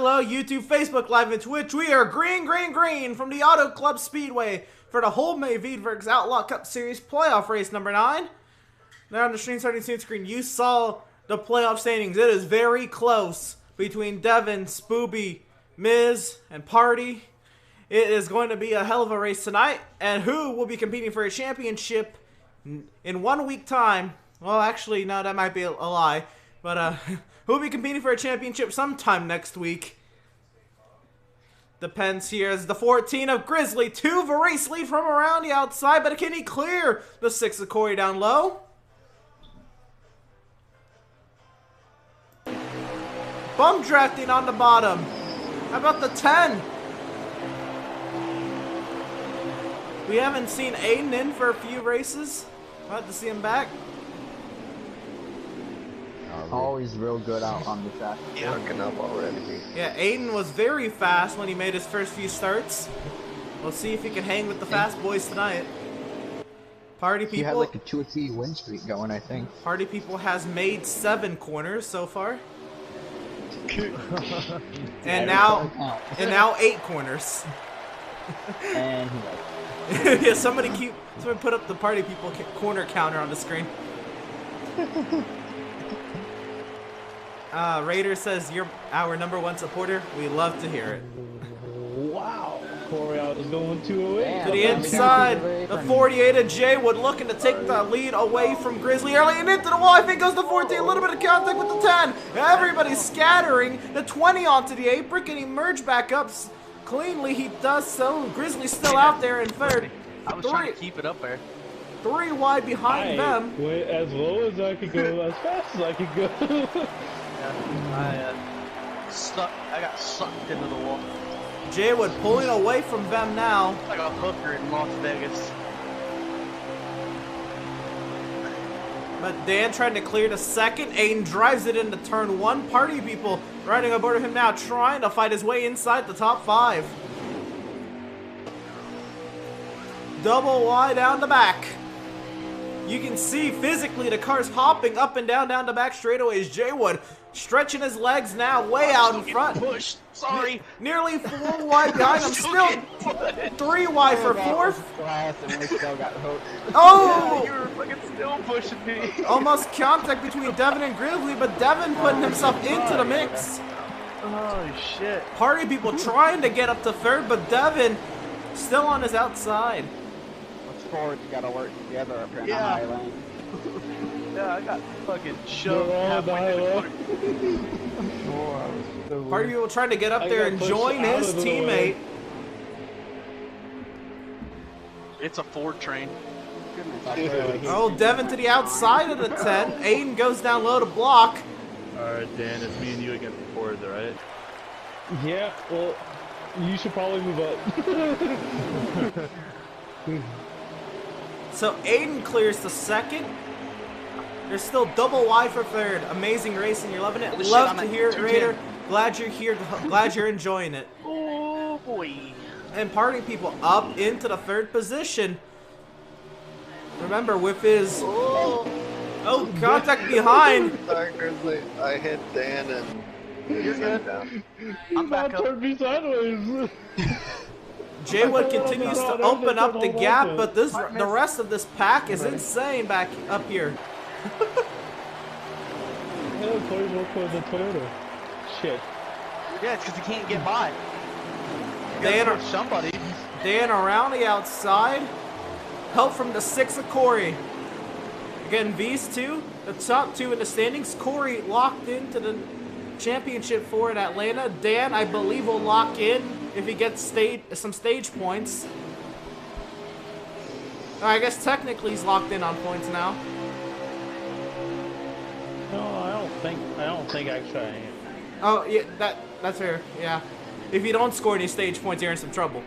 hello, YouTube, Facebook Live, and Twitch. We are green from the Auto Club Speedway for the Wholemade Veedverks Outlaw Cup Series playoff race number 9. Now on the stream starting soon screen, you saw the playoff standings. It is very close between Devin, Spooby, Miz, and Party. It is going to be a hell of a race tonight, and who will be competing for a championship in 1 week time? Well, actually, no, that might be a lie, but who will be competing for a championship sometime next week? Depends here as the 14 of Grizzly. 2 of a race lead from around the outside, but can he clear the 6 of Corey down low? Bum drafting on the bottom. How about the 10? We haven't seen Aiden in for a few races. I'll have to see him back. Always real good out on the track. Working up already. Yeah, Aiden was very fast when he made his first few starts. We'll see if he can hang with the fast boys tonight. Party people. He had like a 2 or 3 win streak going, I think. Party people has made 7 corners so far. and now 8 corners. And yeah, somebody put up the party people corner counter on the screen. Raider says you're our #1 supporter. We love to hear it. Wow, Corey, I was going 208. To the inside, the 48 of Jaywood looking to take the lead away from Grizzly early and into the wall. I think goes the 14, a little bit of contact with the 10. Everybody's scattering. The 20 onto the apron. Can he merge back up cleanly? He does so. Grizzly's still out there in third. I was trying to keep it up there. 3 wide behind them. Went as low as I could go, as fast as I could go. Yeah, I got sucked into the wall. Jaywood pulling away from them now. Like a hooker in Las Vegas. But Dan trying to clear the second. Aiden drives it into turn 1. Party people riding aboard of him now, trying to fight his way inside the top 5. Double wide down the back. You can see physically the car's hopping up and down the back straightaways. Jaywood stretching his legs now way out in front. Pushed. Sorry. Nearly 4 wide behind him. Still 3 wide for 4th. Oh! Yeah, you were fucking still pushing me. Almost contact between Devin and Grizzly, but Devin putting himself into the mix. Oh shit. Party people trying to get up to 3rd, but Devin still on his outside. Forward, you gotta work together up here in the Yeah. high lane. Yeah, I got fucking shoved halfway through the corner. Party people trying to get up there and join his teammate. It's a Ford train. Oh, Devin to the outside of the 10. Aiden goes down low to block. Alright, Dan, it's me and you against the Ford, right? Yeah, well, you should probably move up. So Aiden clears the 2nd. There's still double wide for 3rd. Amazing racing. You're loving it. Holy Love shit, to I'm hear at it, Raider. Glad you're here. Glad you're enjoying it. Oh boy. And party people up into the 3rd position. Remember with his contact behind. Sorry, Grizzly. I hit Dan and You're good. down. I'm back up. Turned me sideways. Jaywood continues to open up the gap, but the rest of this pack is insane back up here. Yeah, Corey worked for the Toyota. Shit. Yeah, it's because he can't get by. Somebody. Dan around the outside. Help from the 6 of Corey. Again, these 2, the top 2 in the standings. Corey locked into the championship for in Atlanta. Dan, I believe, will lock in if he gets some stage points. I guess technically he's locked in on points now. No, I don't think actually I am. Oh, yeah, that's fair. Yeah. If you don't score any stage points, you're in some trouble.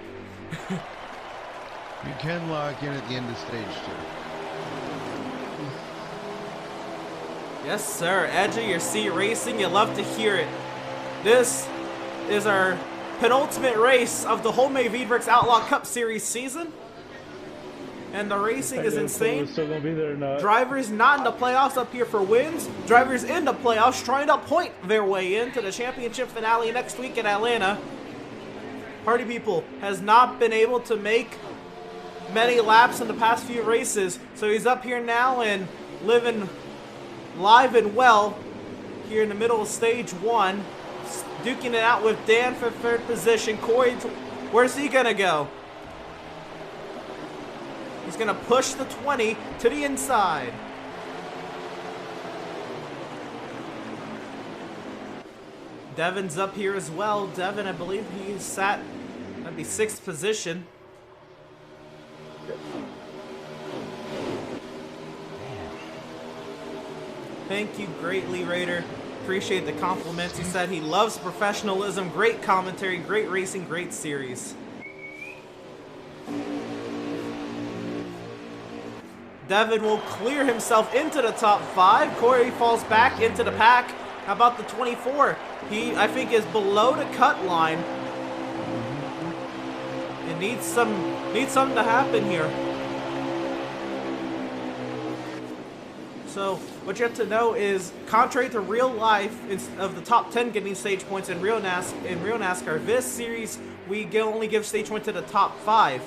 You can lock in at the end of stage 2. Yes, sir. Edge of your seat racing. You love to hear it. This is our penultimate race of the Wholemade Veedverks Outlaw Cup Series season. And the racing is We're insane. still gonna be there or not. Drivers not in the playoffs up here for wins. Drivers in the playoffs trying to point their way into the championship finale next week in Atlanta. Party People has not been able to make many laps in the past few races, so he's up here now and living live and well here in the middle of stage 1, duking it out with Dan for 3rd position. Corey, where's he gonna go? He's gonna push the 20 to the inside. Devin's up here as well. Devin, I believe he sat, that'd be 6th position. Thank you greatly, Raider. Appreciate the compliments. He said he loves professionalism, great commentary, great racing, great series. Devin will clear himself into the top 5. Corey falls back into the pack. How about the 24? He, I think, is below the cut line. It needs something to happen here. So what you have to know is, contrary to real life, of the top 10 getting stage points in real NASCAR, this series we only give stage points to the top 5.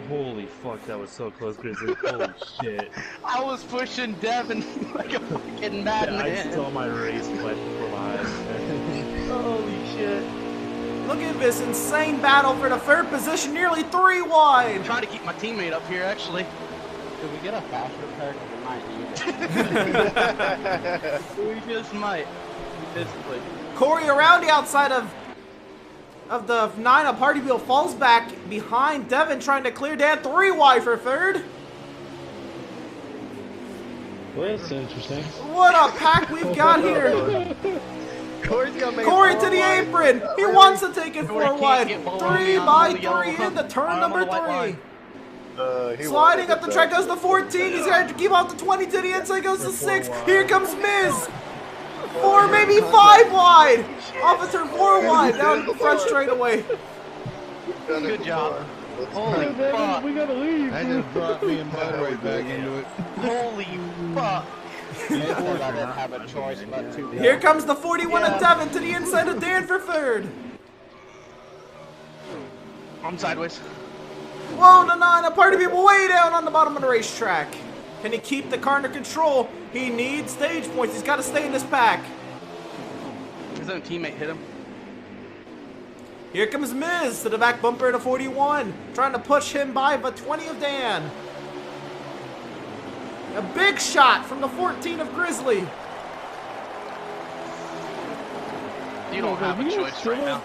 Holy fuck, that was so close, Grizzly. Holy shit. I was pushing Devin like a fucking madman. I saw my race flash before my eyes. Holy shit. Look at this insane battle for the 3rd position, nearly 3 wide. I'm trying to keep my teammate up here, actually. Could we get a faster pair? We might need it. We just might. Physically. Corey around the outside of the 9 of Party Wheel falls back behind Devin, trying to clear Dan 3 wide for 3rd. Well, that's interesting. What a pack we've got here. Corey's gonna make Corey it to the 4 apron. He wide. wants to take it Corey 4 can't wide. get below 3 me on by the yellow 3 into line. turn I'm on number the white 3. line. He Sliding wanted up the it, track though. goes to 14. He's got to keep out the 20 to the inside. Goes to 6. Here comes Miz. 4, maybe 5 wide. Off of turn 4 wide. Down the front straightaway. Done it Good job. before. Let's Holy go. fuck. We gotta leave. That just brought me and Bud right back into it. Holy fuck. I didn't have a choice but to. Here comes the 41 Yeah. of Devin to the inside of Dan for 3rd. I'm sideways. Whoa, the 9 of Party People way down on the bottom of the racetrack. Can he keep the car under control? He needs stage points. He's got to stay in this pack. His own teammate hit him. Here comes Miz to the back bumper of the 41, trying to push him by the 20 of Dan. A big shot from the 14 of Grizzly. You don't have a choice right now.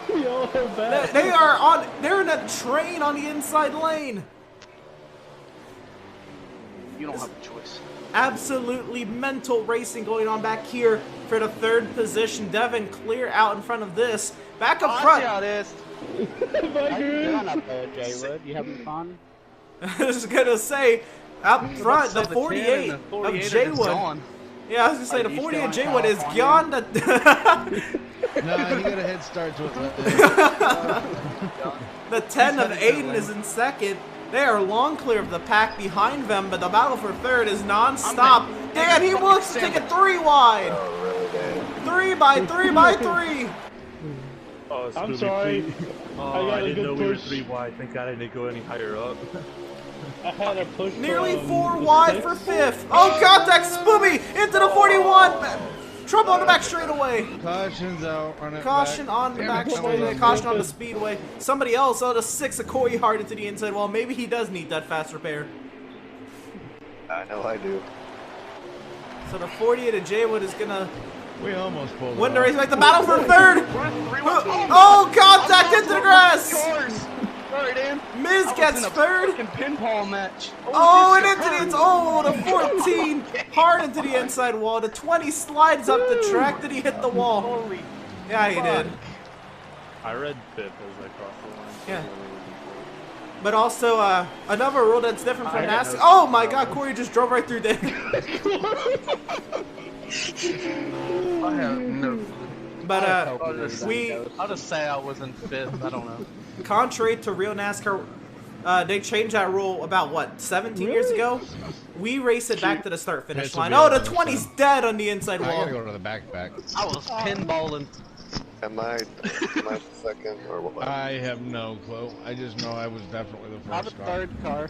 Y'all are bad. They're in a train on the inside lane. You don't have a choice. Absolutely mental racing going on back here for the 3rd position. Devin clear out in front of this. Back up I see front. how it is. How you doing up there, Jaywood? You having fun? I was gonna say, up front, the So 48 10 and the of 48 are just Jaywood. gone. Yeah, I was gonna say, the Are you 48 of still Jaywood in is California? gone. Nah, he got a head start to it. The 10 of Aiden is in 2nd. They are long clear of the pack behind them, but the battle for 3rd is non-stop. Dan, he looks to take it 3 wide. 3 by 3 by 3. Oh, I'm Scooby sorry. Pete. I Oh, got I a didn't good know we were push. 3 wide. Thank God I didn't go any higher up. I had a push. Nearly from 4 the wide for 6. 5th. Oh, contact Spooby into the 41. Trouble on the back straightaway. Caution's out on it. Caution on the back straightaway. Caution on the speedway. Somebody else, the 6 of Corey Hart into the inside. Well, maybe he does need that fast repair. I know I do. So the 48 of Jaywood is gonna We almost pulled win it the off. race back. The battle for 3rd. Oh, Oh, contact into the grass. Sorry, Dan. Miz I was gets in a 3rd. fucking pinball match. Oh, and this into the hurt. inside. Oh, the 14 hard into the inside wall. The 20 slides up the track. Did he hit the wall? Holy Yeah, he did. I read 5th as I crossed the line. Yeah. But also, another rule that's different from I had NASCAR. no- Oh my God, Corey just drove right through there. I have no clue. But I'll just we say I was in 5th. I don't know. contrary to real NASCAR, they changed that rule about, what, 17 years ago? We race it back to the start-finish This will line. be Oh, on the the 20's side. dead on the inside I wall. gotta go to the backpack. I was pinballing. Am I second or what? I have no clue. I just know I was definitely the I'm the first car. third car.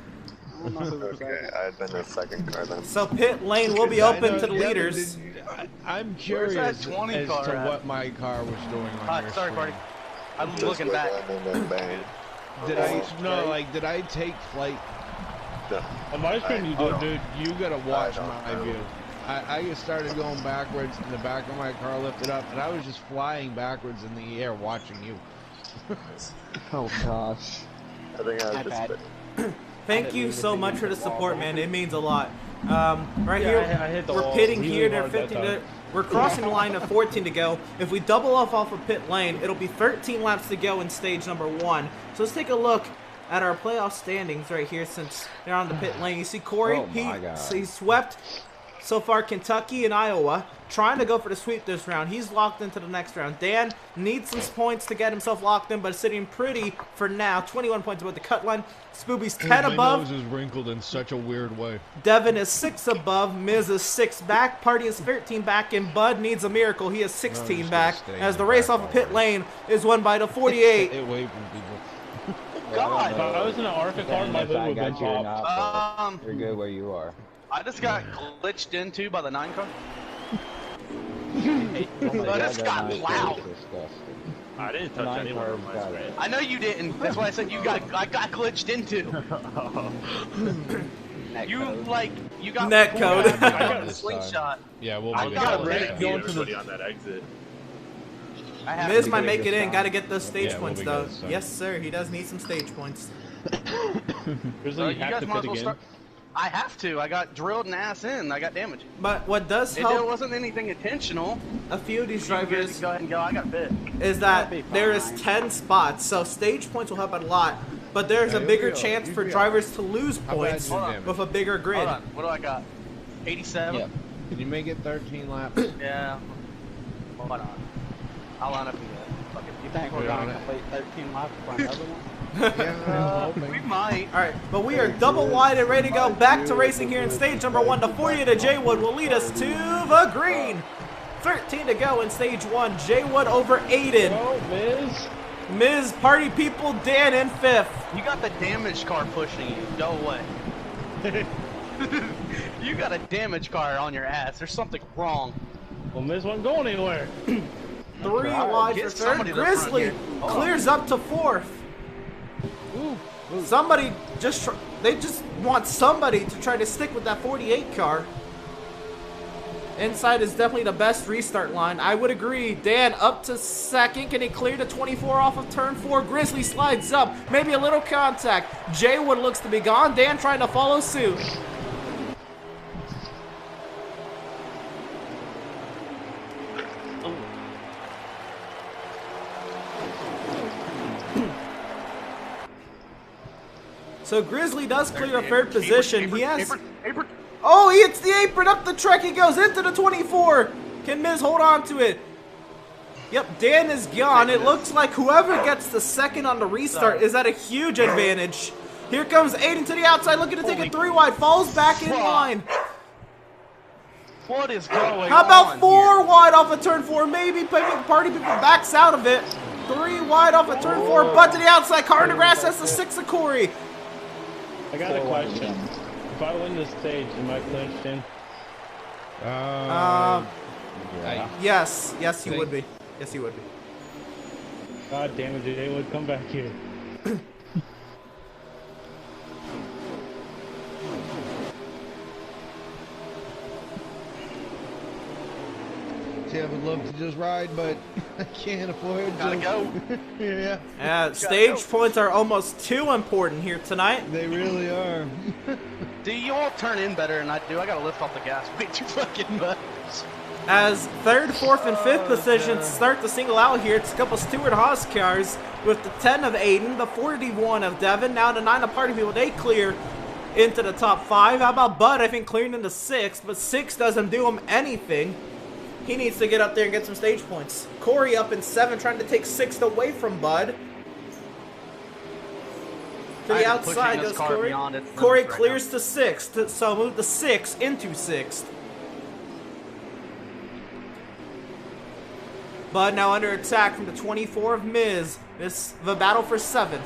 I don't know who was Okay, second. I had been the second car then. So pit lane will be I open know, to the yeah, but leaders. I'm Where's curious that 20 as car to at? what my car was doing on your Sorry, screen. Cardi. I'm Just looking went back. down and then bang. Did did I take flight? No. On my screen, you Oh, did. dude, you gotta watch don't my know. view. I just started going backwards, and the back of my car lifted up, and I was just flying backwards in the air watching you. Oh gosh. I think I My was just bad. Thank you so much for the support, man. It means a lot. Right Yeah, here, I hit the we're wall pitting really here. They're hard that 15 to, time. we're crossing the line of 14 to go. If we double off of pit lane, it'll be 13 laps to go in stage number 1. So let's take a look at our playoff standings right here since they're on the pit lane. You see Corey, Oh my God. he swept so far Kentucky and Iowa, trying to go for the sweep this round. He's locked into the next round. Dan needs some points to get himself locked in, but sitting pretty for now. 21 points above the cut line. Spooby's 10 My above. nose is wrinkled in such a weird way. Devin is 6 above. Miz is 6 back. Party is 13 back, and Bud needs a miracle. He is 16 just back. gonna stay As in the the race back off of pit already. lane is won by the 48. Stay away from people. God. If I was in an ARCA car, my If hood I would have got been you or popped. not, you're good where you are. I just got glitched into by the 9 car. Oh my I just that got nine loud. car is disgusting. I didn't touch Nine anyone on cars my got screen. it. I know you didn't. That's why I said I got glitched into. You got Net pulled code. out I got of the this slingshot. Yeah, we'll I be got good. ready next to time. go Everybody on that exit. I have Miz to might do make it in. time. Got to get those stage Yeah, we'll points, be though. good this time. Yes, sir. He does need some stage points. Grizzly, You you have guys to might as pit well again. start. I have to. I got drilled and ass in. I got damage. But what does It help wasn't anything intentional. a few of these You guys drivers go ahead and go. I got bit. is that That'd be there is fine. 10 spots, so stage points will help out a lot. But there's Yeah, a you'll bigger be all- chance you'll for be all drivers to lose How bad points is your Hold on. damage? with a bigger grid. Hold on. What do I got? 87? Yeah. Can you make it 13 laps? Yeah. Hold on. I'll line up again. Fuck it. You think we're We're gonna on it. complete 13 laps for another one? Yeah, I'm We hoping. might. All right, but we are double wide and ready to go back to racing here in stage number 1. The 40 to J Wood will lead us to the green. 13 to go in stage 1. J Wood over Aiden. Oh, Miz. Ms. Party People Dan in 5th. You got the damaged car pushing you. Go away. You got a damaged car on your ass. There's something wrong. Well, Miz wasn't going anywhere. 3 wide Get for somebody 3rd. to the front Grizzly here. Hold on. clears up to 4th. Somebody they just want somebody to try to stick with that 48 car. Inside is definitely the best restart line. I would agree. Dan up to 2nd. Can he clear the 24 off of turn 4? Grizzly slides up. Maybe a little contact. Jay Wood looks to be gone. Dan trying to follow suit. So Grizzly does clear a 3rd position. He has... Apron. Oh, he hits the apron up the track. He goes into the 24. Can Miz hold on to it? Yep, Dan is gone. It looks like whoever gets the 2nd on the restart is at a huge advantage. Here comes Aiden to the outside, looking to take it 3 wide. Falls back in line. What is going How about on 4 wide off of turn 4? Maybe Party People backs out of it. 3 wide off of turn 4. Butt to the outside. Car in the grass. That's the 6 of Corey. I got a question. If I win this stage, am I clinched in? Yes. Yes, he would be. Yes, he would be. God damn it, they would come back here. See, I would love to just ride, but I can't afford to. Gotta go. Yeah, Stage points are almost too important here tonight. they really are. Do you all turn in better than I do? I gotta lift off the gas way too fucking much. As 3rd, 4th, and 5th positions start to single out here, it's a couple Stuart Haas cars with the 10 of Aiden, the 41 of Devin, now the 9 of Party People. They clear into the top 5. How about Bud? I think clearing into 6th, but 6 doesn't do him anything. He needs to get up there and get some stage points. Corey up in 7th, trying to take 6th away from Bud. To the outside goes Corey. Corey clears to 6th, so move the 6 into 6th. But now under attack from the 24 of Miz. This the battle for 7th.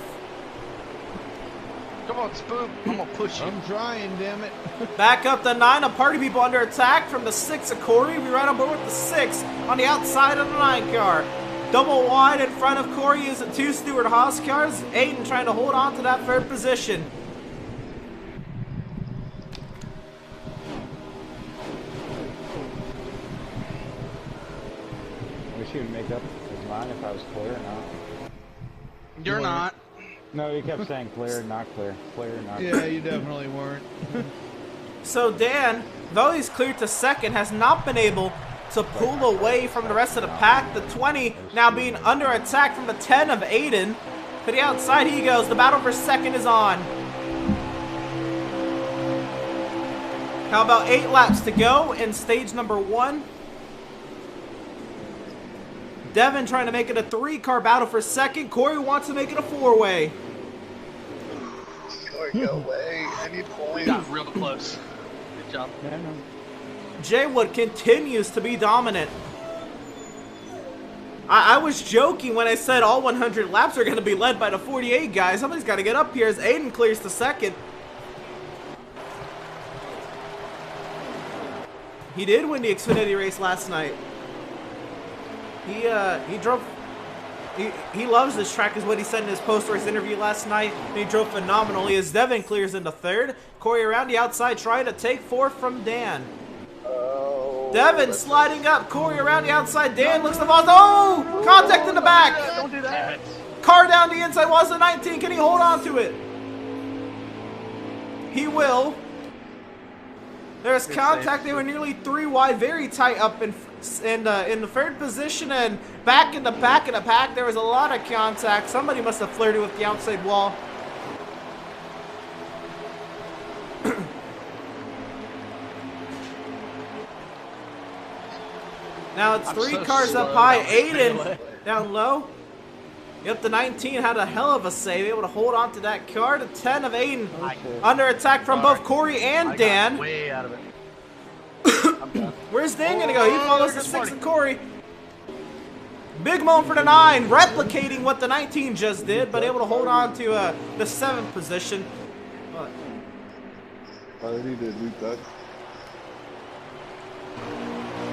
Come on, Spook. I'm gonna push you. I'm trying, damn it. Back up the 9 of Party People under attack from the 6 of Corey. We right on board with the 6 on the outside of the 9 car. Double wide in front of Corey is the 2 Stewart Haas cars. Aiden trying to hold on to that 3rd position. I wish you would make up his mind if I was clear or not. You're not. No, you kept saying clear, not clear. Clear, not clear. Yeah, you definitely weren't. So Dan, though he's cleared to 2nd, has not been able to pull away from the rest of the pack. The 20 now being under attack from the 10 of Aiden. To the outside he goes. The battle for 2nd is on. How about 8 laps to go in stage number 1? Devin trying to make it a 3-car battle for 2nd. Corey wants to make it a 4-way. Corey, go away. I need points. Got real close. Good job. Yeah, no. Jay Wood continues to be dominant. I was joking when I said all 100 laps are going to be led by the 48 guys. Somebody's got to get up here as Aiden clears to 2nd. He did win the Xfinity race last night. He drove. He loves this track, is what he said in his post-race interview last night. And he drove phenomenally as Devin clears into 3rd. Corey around the outside trying to take 4th from Dan. Oh, Devin sliding up. Corey around the outside. Dan looks to Voss. Oh! Contact in the back. Don't do that. Car down the inside. Was the 19. Can he hold on to it? He will. There's contact. They were nearly 3 wide. Very tight up in the 3rd position and back in the back of the pack. There was a lot of contact. Somebody must have flirted with the outside wall. Now it's 3 cars up high. Aiden down low. Yep, the 19 had a hell of a save, able to hold on to that car. The 10 of Aiden under attack from both Corey and Dan. Way out of it. Where's Dan gonna go? He follows the 6 of Corey. Big moment for the 9, replicating what the 19 just did, but able to hold on to the 7th position. I needed we got.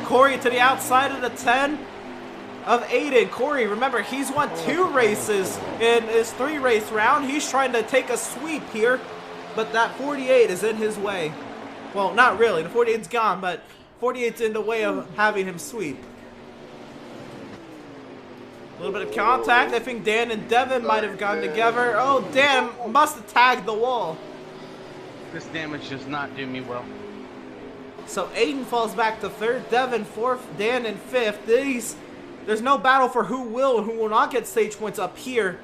Corey to the outside of the 10 of Aiden. Corey, remember, he's won 2 races in his 3-race round. He's trying to take a sweep here, but that 48 is in his way. Well, not really. The 48's gone, but 48's in the way of having him sweep. A little bit of contact. I think Dan and Devin might have gone together. Oh, Dan must have tagged the wall. This damage does not do me well. So Aiden falls back to 3rd, Devin 4th, Dan in 5th. There's no battle for who will and who will not get stage points up here,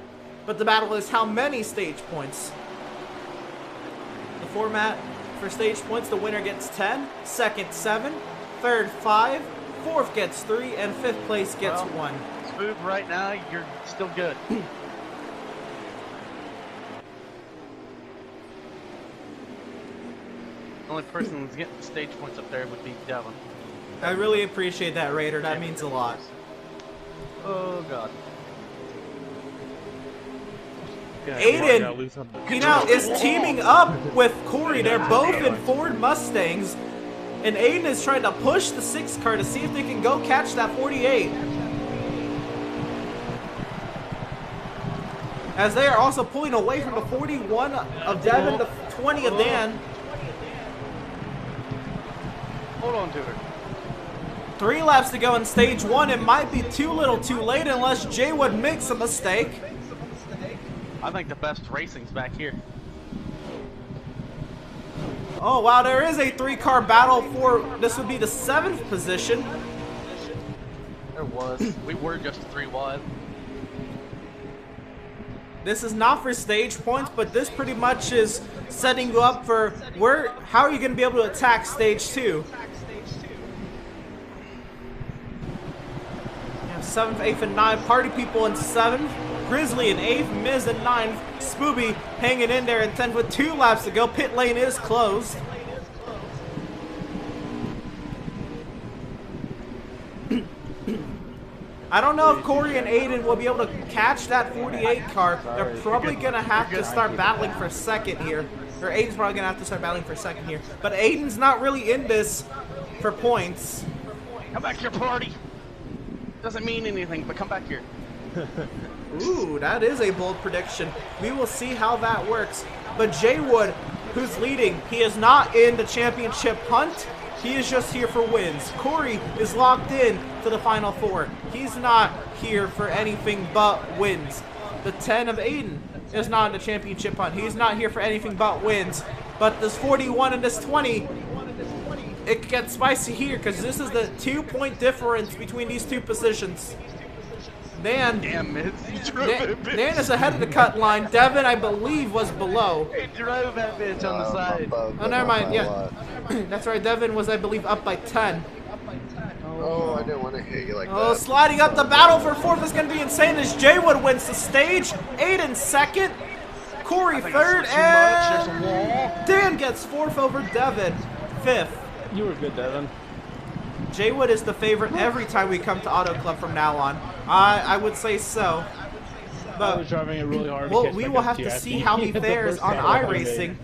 but the battle is how many stage points. The format for stage points, the winner gets 10, 2nd 7, 3rd 5, 4th gets 3, and 5th place gets 1. Smooth right now, you're still good. The only person who's getting stage points up there would be Devin. I really appreciate that, Raider. That means a lot. Oh, God. Aiden, he now is teaming up with Corey. They're both in Ford Mustangs. And Aiden is trying to push the 6 car to see if they can go catch that 48. As they are also pulling away from the 41 of Devin, the 20 of Dan. Hold on to her. 3 laps to go in stage 1. It might be too little too late unless Jay Wood makes a mistake. I think the best racing's back here. Oh, wow, there is a 3-car battle for, this would be the 7th position. There was. We were just 3 wide. This is not for stage points, but this pretty much is setting you up for how are you going to be able to attack stage 2? 7th, 8th, and 9th. Party People in 7th. Grizzly in 8th, Miz in 9th, Spooby hanging in there in 10th with 2 laps to go. Pit lane is closed. I don't know if Corey and Aiden will be able to catch that 48 car. They're probably going to have to start battling for second here. Or Aiden's probably going to have to start battling for second here. But Aiden's not really in this for points. Come back here, party. Doesn't mean anything, but come back here. Ooh, that is a bold prediction. We will see how that works. But Jay Wood, who's leading, he is not in the championship hunt. He is just here for wins. Corey is locked in to the Final Four. He's not here for anything but wins. The 10 of Aiden is not in the championship hunt. He's not here for anything but wins. But this 41 and this 20, it gets spicy here because this is the 2-point difference between these two positions. Dan is ahead of the cut line. Devin, I believe, was below. He drove that bitch on the side. Oh, never mind. Yeah, that's right. Devin was, I believe, up by 10. Oh, I didn't want to hit you like Oh, that. sliding up the battle for 4th is going to be insane as Jay Wood wins the stage. Aiden 2nd. Corey 3rd. And Dan gets 4th over Devin 5th. You were good, Devin. Jay Wood is the favorite every time we come to Auto Club from now on. I would say so. I But was driving it really hard. well, we will have to see how he fares on iRacing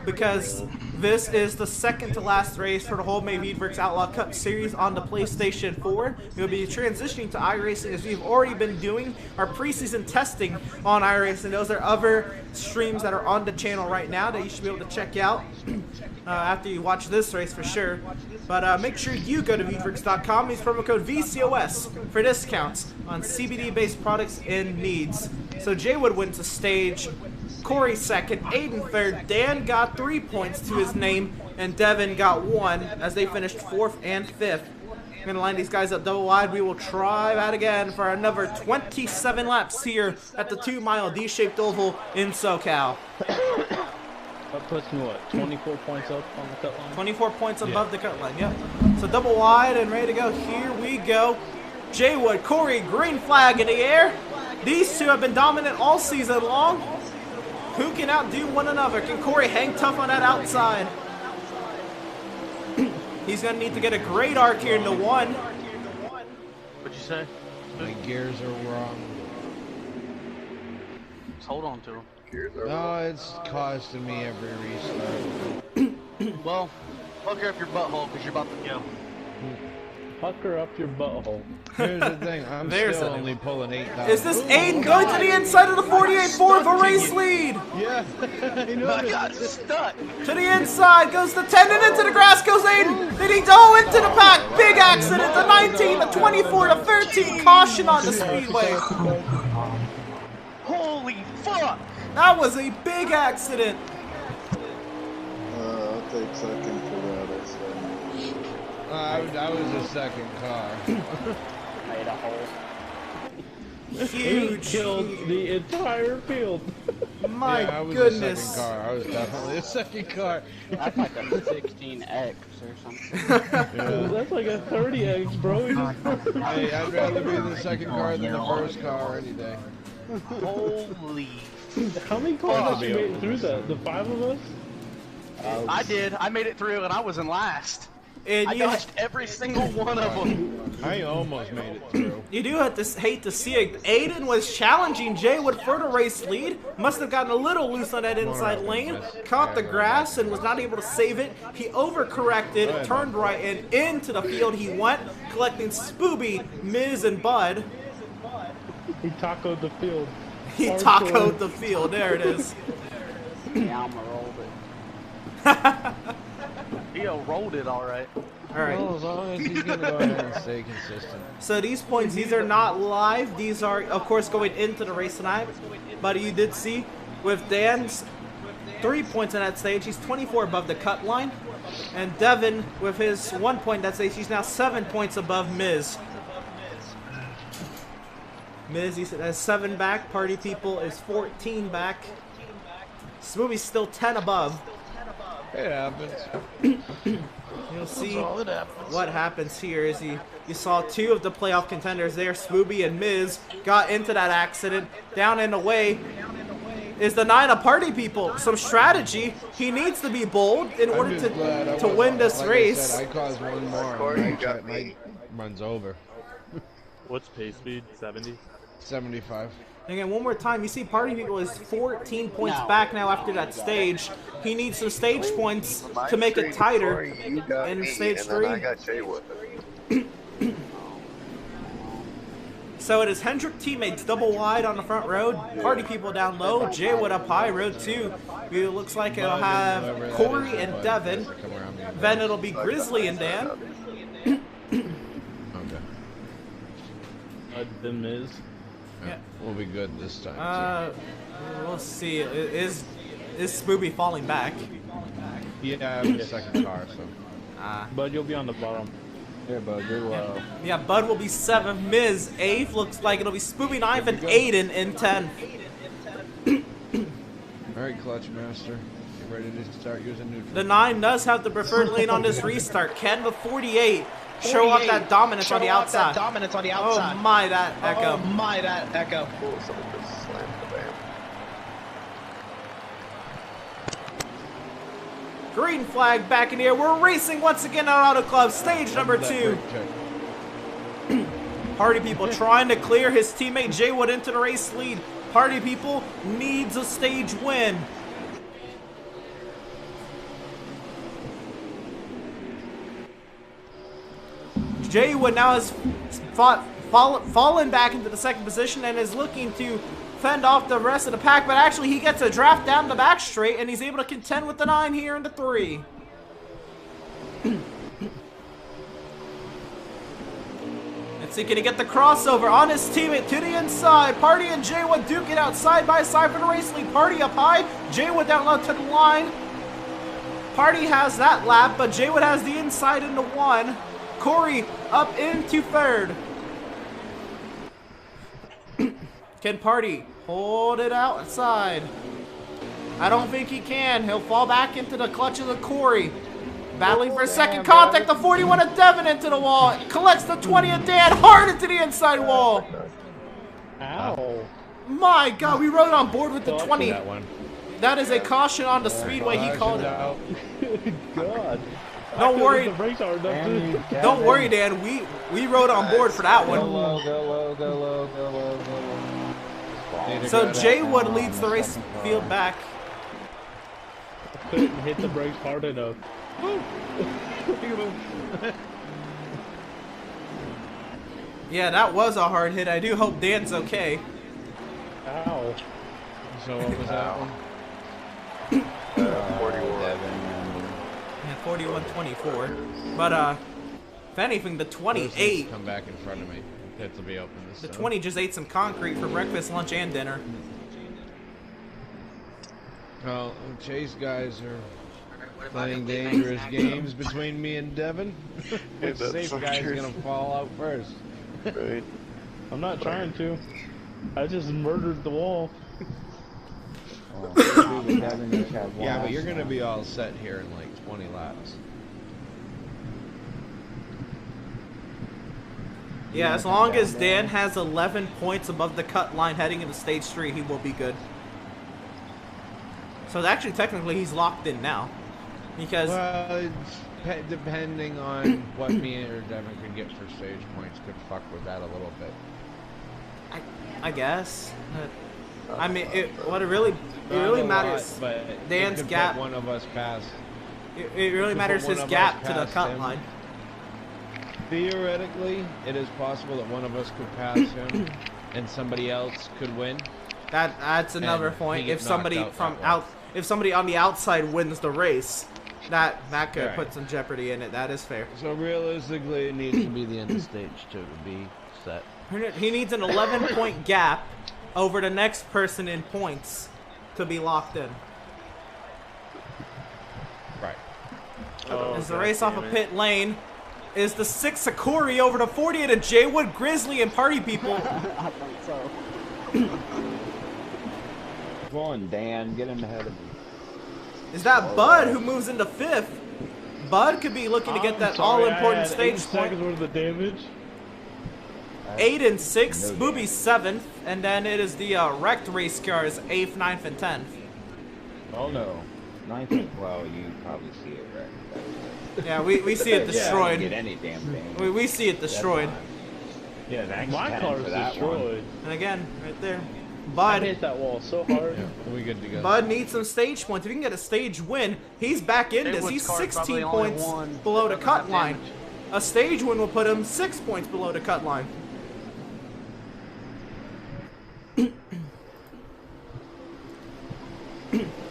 because this is the second to last race for the Wholemade Veedverks Outlaw Cup Series on the PlayStation 4. We'll be transitioning to iRacing as we've already been doing our preseason testing on iRacing. Those are other streams that are on the channel right now that you should be able to check out after you watch this race for sure. But make sure you go to Veedverks.com, use promo code VCOS for discounts on CBD-based products and needs. So Jay Wood wins the stage, Corey 2nd, Aiden 3rd, Dan got 3 points to his name, and Devin got 1 as they finished 4th and 5th. I'm going to line these guys up double wide. We will try that again for another 27 laps here at the 2-mile D-shaped oval in SoCal. That puts me, what, 24 points up on the cut line? 24 points above the cut line, yep. So double wide and ready to go. Here we go. Jay Wood, Corey, green flag in the air. These two have been dominant all season long. Who can outdo one another? Can Corey hang tough on that outside? He's going to need to get a great arc here into 1. What'd you say? My gears are wrong. Just hold on to him. No, it's costing me every restart. Well, fucker up your butthole because you're about to go. Pucker up your butthole. Here's the thing, I'm There's still a- only pulling 8,000. Is this Aiden going to the inside of the 48 for the race lead? Yeah, I know I it. got stuck. To the inside goes the 10 and into the grass goes Aiden. Then he dove into the pack. Big accident. The 19, the 24, the 13. Caution on the speedway. Holy fuck! That was a big accident. I'll take second for that, I say. I was the second car. Made a hole. He Huge. killed the entire field. My Yeah, I was goodness. the second car. I was definitely the second car. That's like a 16X or something. That's like a 30X, bro. He just- Hey, I'd rather be the second car than the first car any day. Holy. How many cars did you make through that? The 5 of us? I did. I made it through and I was in last. And I dodged every single one of them. I almost made it through. you do have to hate to see it. Aiden was challenging Jay Wood for the race lead. Must have gotten a little loose on that inside lane. Caught the grass and was not able to save it. He overcorrected, turned right, and into the field he went, collecting Spooby, Miz, and Bud. He tacoed the field. He Hardcore. tacoed the field. There it is. Yeah, I'ma roll it. He rolled it all right. All right. Well, as long as he's gonna go ahead and stay consistent. So these points, these are not live. These are, of course, going into the race tonight. But you did see with Dan's 3 points on that stage, he's 24 above the cut line. And Devin, with his 1 point on that stage, he's now 7 points above Miz. Miz, he has 7 back. Party People is 14 back. Smoothie's still 10 above. It happens. You'll see what happens here is you saw two of the playoff contenders there, Swooby and Miz, got into that accident. Down and away is the 9 of Party People. Some strategy. He needs to be bold in order to win this race. I caused one more. Corey And got my me. runs over. What's pace speed? 70? 75. Again, one more time, you see Party People is 14 points back now after that stage. He needs some stage points to make it tighter Corey, you got in me, stage and then 3. I got Jaywood. So it is Hendrick teammates double wide on the front road, Party People down low, Jaywood up high, road 2. It looks like it'll have Corey and Devin. Then it'll be Grizzly and Dan. Okay. The Miz. Yeah. We'll be good this time. We'll see. Is Spooby falling back? Yeah, I'm the second car, so. But you'll be on the bottom. Yeah, bud, you're low. Yeah, Bud will be 7th, Miz 8th. Looks like it'll be Spooby 9th and Aiden in 10th. Alright, Clutch Master. Get ready to start using neutral. The 9 does have the preferred lane on this restart. Can the 48 show off that dominance on the outside? Oh my, that echo. Oh, someone just slammed the bam. Green flag back in here. We're racing once again on Auto Club, stage number 2. Party People trying to clear his teammate Jaywood into the race lead. Party People needs a stage win. Jaywood now has fallen back into the second position and is looking to fend off the rest of the pack, but actually he gets a draft down the back straight and he's able to contend with the 9 here in the 3. Let's see, can he get the crossover on his teammate to the inside? Party and Jaywood duke it out side by side for the race lead. Party up high, Jaywood down low to the line. Party has that lap, but Jaywood has the inside into 1. Corey up into 3rd. Can Party hold it outside? I don't think he can. He'll fall back into the clutches of Corey. Battling for second contact. The 41 of Devin into the wall. Collects the 20 of Dan hard into the inside wall. Ow. My God, we rode on board with the 20. That one. That is a caution on the speedway. He called it. Out. God. Don't worry. The brakes are Don't worry, Dan. We rode on board for that Go one. low, go low, go low, go low, go low. So Jaywood leads the race field back. Couldn't hit the brakes hard enough. Yeah, that was a hard hit. I do hope Dan's okay. Ow. So what was that one? 41. Yeah, 41-24. But if anything, the 28, Come back in front of me. Pits will be open this the time. 20 just ate some concrete for breakfast, lunch, and dinner. Well, Chase guys are playing dangerous games between me and Devin. Yeah, Which that's safe so guy's true. gonna fall out first. Right? I'm not trying to. I just murdered the wall. Yeah, but you're gonna be all set here in like 20 laps. Yeah, as long as Dan has 11 points above the cut line heading into stage 3, he will be good. So actually, technically, he's locked in now. Because Well, it's depending on what me or Devin could get for stage points, could fuck with that a little bit. I guess. I mean, what it really Not a matters. lot, but Dan's it could gap. Put one of us past. It really Could matters put his one of gap us to the past cut him. line. Theoretically, it is possible that one of us could pass him, and somebody else could win. That's another And point. he If gets somebody knocked out from that way. out, if somebody on the outside wins the race, that could Right. put some jeopardy in it. That is fair. So realistically, it needs to be the end of stage 2 to be set. He needs an 11-point gap over the next person in points to be locked in. Right. As the race off a pit lane is the 6 Sakuri over the 48 of Jaywood, Grizzly, and Party People. I think so. Go on, Dan. Get him ahead of me. is that Bud, who moves into 5th. Bud could be looking to get that all-important stage point. seconds worth of damage. Aiden 6th, No Booby 7th, and then it is the wrecked race cars 8th, 9th, and 10th. Oh no. 9th, well, you probably see it right. Yeah, we see it Yeah, destroyed. you get any damn thing. We see it destroyed. Yeah, next My 10 car's for that destroyed. And again, right there. I Bud. hit that wall so hard. We good to go. Bud needs some stage points. If he can get a stage win, he's back in this. Jaywood's He's car's 16 probably only points one below the that cut doesn't line. have damage. A stage win will put him 6 points below the cut line.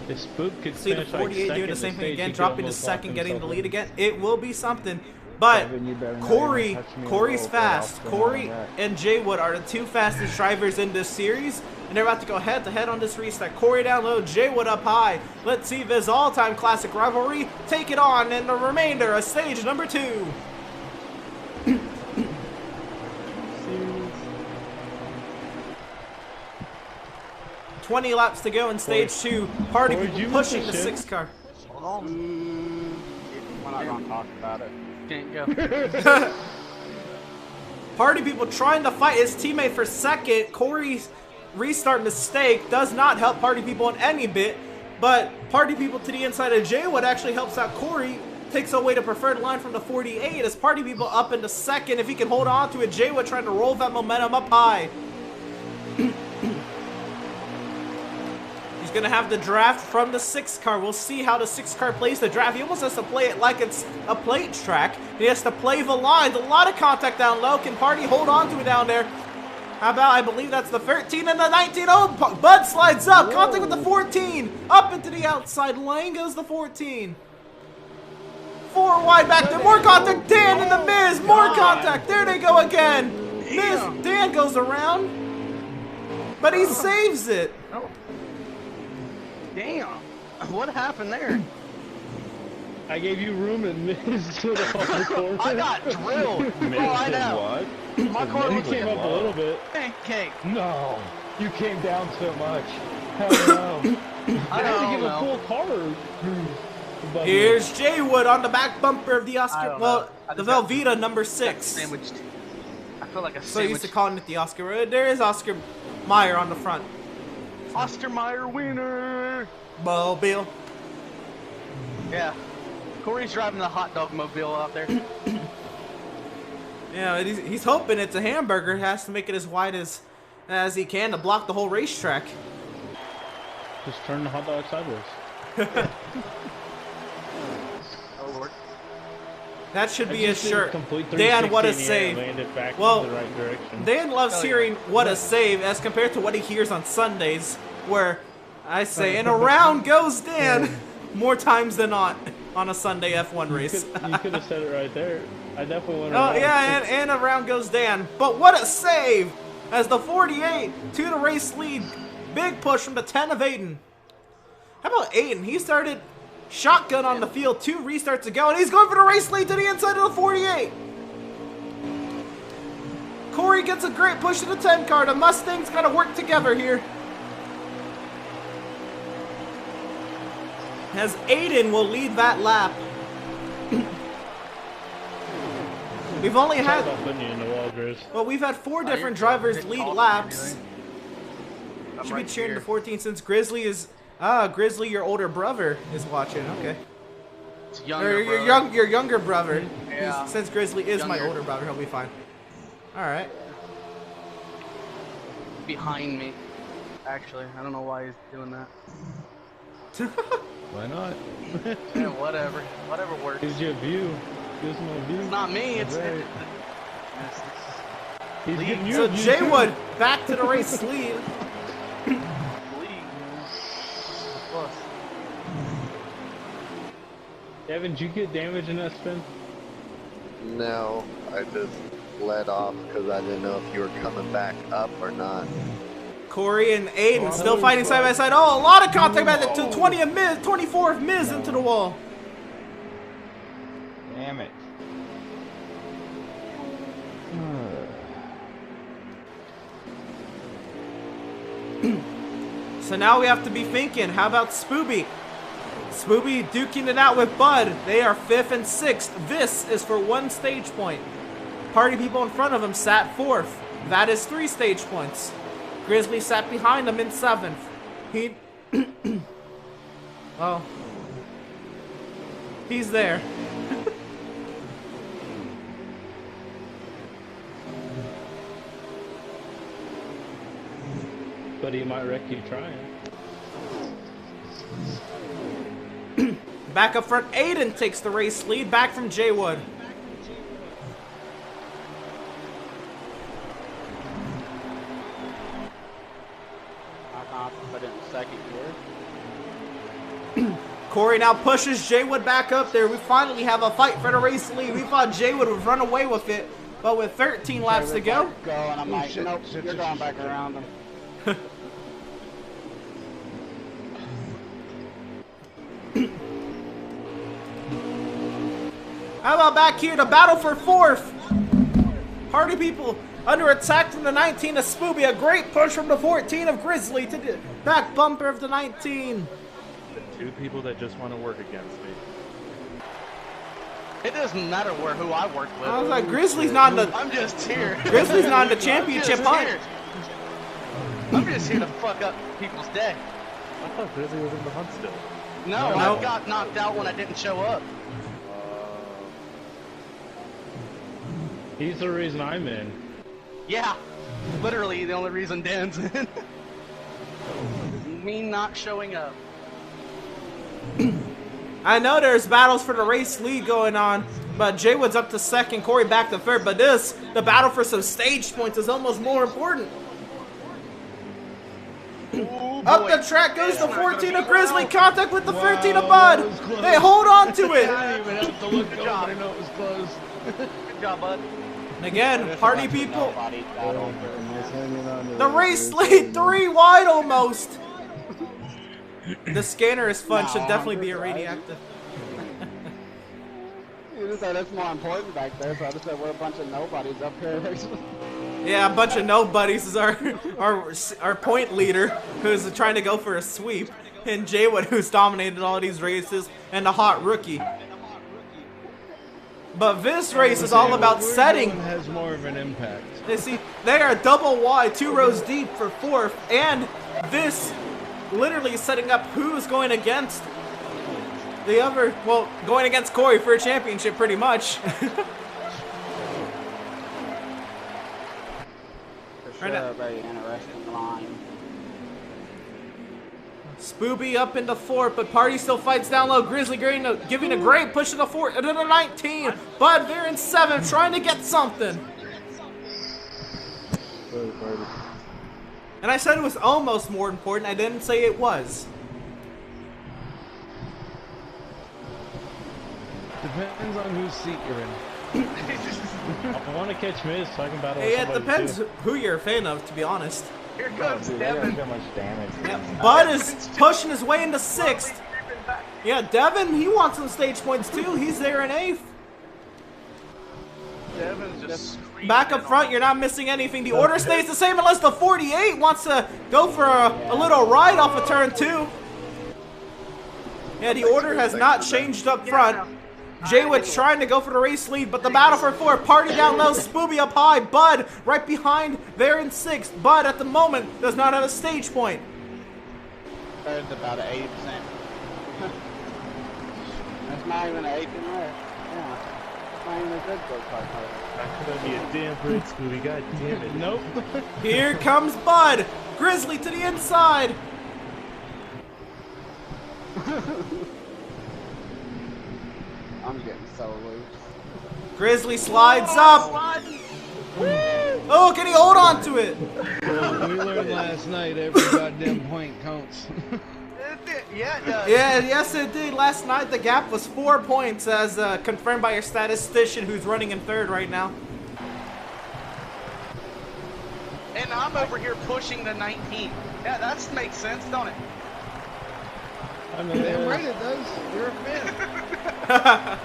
This spook could See the finish like 48 doing second the same to thing stage, again, he could dropping to almost second, lock getting the himself lead in. again. It will be something. But Kevin, you better not Corey, even touch me Corey's a little bit, I'll fast. spin Corey on that. and Jaywood are the 2 fastest drivers in this series, and they're about to go head to head on this restart. Corey down low, Jaywood up high. Let's see this all-time classic rivalry take it on in the remainder of stage number 2. 20 laps to go in stage 2. Party Corey, people did you miss pushing the the ship? 6 car. Hold on. We're not gonna talk about it. Can't go. Party people trying to fight his teammate for second. Corey's restart mistake does not help Party people in any bit, but Party people to the inside of Jaywood actually helps out Corey. Takes away the preferred line from the 48 as Party people up into second. If he can hold on to it, Jaywood trying to roll that momentum up high. He's gonna have the draft from the 6 car. We'll see how the 6 car plays the draft. He almost has to play it like it's a plate track. He has to play the lines. A lot of contact down low. Can Party hold on to it down there? How about, I believe that's the 13 and the 19. Oh, Bud slides up. Contact with the 14. Up into the outside lane goes the 14. 4 wide back there. More contact. Dan and the Miz. More contact. There they go again. Miz. Dan goes around. But he saves it. Damn. What happened there? I gave you room and missed it off the corner. I got drilled. Oh, I know. What? My car You was came up a little bit. pancake. No, you came down so much. Hell no. I I had to give don't a know. full car cruise. above Here's Jaywood on the back bumper of the I Oscar. don't Well, know. I the just got Velveeta number 6. Sandwiched. I feel like a So used sandwich. to calling it the Oscar. There is Oscar Meyer on the front. Oscar Mayer winner. Mobile. Yeah. Corey's driving the hot dog mobile out there. Yeah, he's hoping it's a hamburger. He has to make it as wide as he can to block the whole racetrack. Just turn the hot dog sideways. Oh, Lord. That should be I his just did shirt. complete Dan, what a 360 and save. landed back Well, in the right direction. Dan loves Oh, yeah. hearing what a save as compared to what he hears on Sundays, where I say, and around goes Dan more times than not on a Sunday F1 race. You could have said it right there. I definitely want to. Oh, yeah, and around goes Dan. But what a save as the 48 to the race lead. Big push from the 10 of Aiden. How about Aiden? He started shotgun on the field, 2 restarts ago, and he's going for the race lead to the inside of the 48. Corey gets a great push to the 10 car. The Mustangs got to work together here. As Aiden will lead that lap. We've only Sorry had, about putting you in the wall, Grizz. well, we've had 4 you're different good. drivers Didn't lead call me laps. anything. I'm Should be right cheering here. to 14 since Grizzly is, Grizzly, your older brother is watching. Okay. It's Or younger, your younger brother. Yeah. Since Grizzly is my Younger. older brother, he'll be fine. All right. behind me. Actually, I don't know why he's doing that. Why not? Yeah, whatever. Whatever works. Gives you a view. Gives him a view. It's not me. It's Right. it's- He's giving you So a view, too. Jaywood back to the race lead. league. Plus. Evan, did you get damage in that spin? No, I just let off because I didn't know if you were coming back up or not. Corey and Aiden still fighting side by side. Oh, a lot of contact back there to 20 of Miz, 24 of Miz into the wall. Damn it. So now we have to be thinking, how about Spooby? Spoopy duking it out with Bud. They are 5th and 6th. This is for 1 stage point. Party people in front of him sat 4th. That is 3 stage points. Grizzly sat behind him in 7th. He... well... he's there. But he might wreck you trying. Back up front, Aiden takes the race lead, back from Jaywood. But in second gear. Corey now pushes Jaywood back up there. We finally have a fight for the race lead. We thought Jaywood would run away with it, but with 13 laps to go. Go, and I'm like, nope, you're going back around them. How about back here, the battle for 4th? Party people under attack from the 19 of Spoopy. A great push from the 14 of Grizzly to the back bumper of the 19. The 2 people that just want to work against me. It doesn't matter who I work with. I was like, Grizzly's not in the... I'm just here. Grizzly's not in the championship hunt. I'm just here to fuck up people's day. I thought Grizzly was in the hunt still. No, I got knocked out when I didn't show up. He's the reason I'm in. Yeah, literally the only reason Dan's in. Me not showing up. I know there's battles for the race lead going on, but Jaywood's up to 2nd, Corey back to 3rd, but the battle for some stage points is almost more important. Up the track goes the 14 of Grizzly, contact with the 13 of Bud. They hold on to it. I didn't even have to look over to know it was close. Good job, bud. And again, party people, the race lead 3 wide almost. The scanner is fun, should definitely be a radioactive. You just said that's more important back there, so I just said we're a bunch of nobodies up here. Yeah, a bunch of nobodies is our point leader, who's trying to go for a sweep, and Jaywood, who's dominated all these races, and the hot rookie. But this race is all about setting. Has more of an impact. You see, they are double wide, 2 rows deep for 4th, and this literally is setting up who's going against the other, well, going against Corey for a championship pretty much. For sure, a very interesting line. Spoopy up into 4th, but Party still fights down low. Grizzly giving a great push to the 4th, and then the 19. Bud, they're in 7th, trying to get something. And I said it was almost more important. I didn't say it was. Depends on whose seat you're in. I want to catch Miz so I can battle Hey, with it somebody depends too. who you're a fan of, to be honest. Here comes Devin. So much damage. Bud is pushing his way into 6th. Yeah, Devin, he wants some stage points too. He's there in 8th. Devin's just screaming. Back up front, you're not missing anything. The order stays the same unless the 48 wants to go for a little ride off of turn 2. Yeah, the order has not changed up front. Jaywood's trying to go for the race lead, but the battle for 4th. Party down low, Spoopy up high, Bud right behind, they're in 6th. Bud at the moment does not have a stage point. There's about an 80%. That's not even an 18 left. Yeah. It's not even a good go-kart motor. That's gonna be a damn great Scooby, god damn it. Nope. Here comes Bud. Grizzly to the inside. I'm getting so loose. Grizzly slides up. Oh, can he hold on to it? Well, we learned last night every goddamn point counts. Yeah, it does. Yeah, yes it did. Last night the gap was 4 points as confirmed by your statistician who's running in 3rd right now. And I'm over here pushing the 19. Yeah, that makes sense, don't it? I mean, Damn right it does. You're a fan.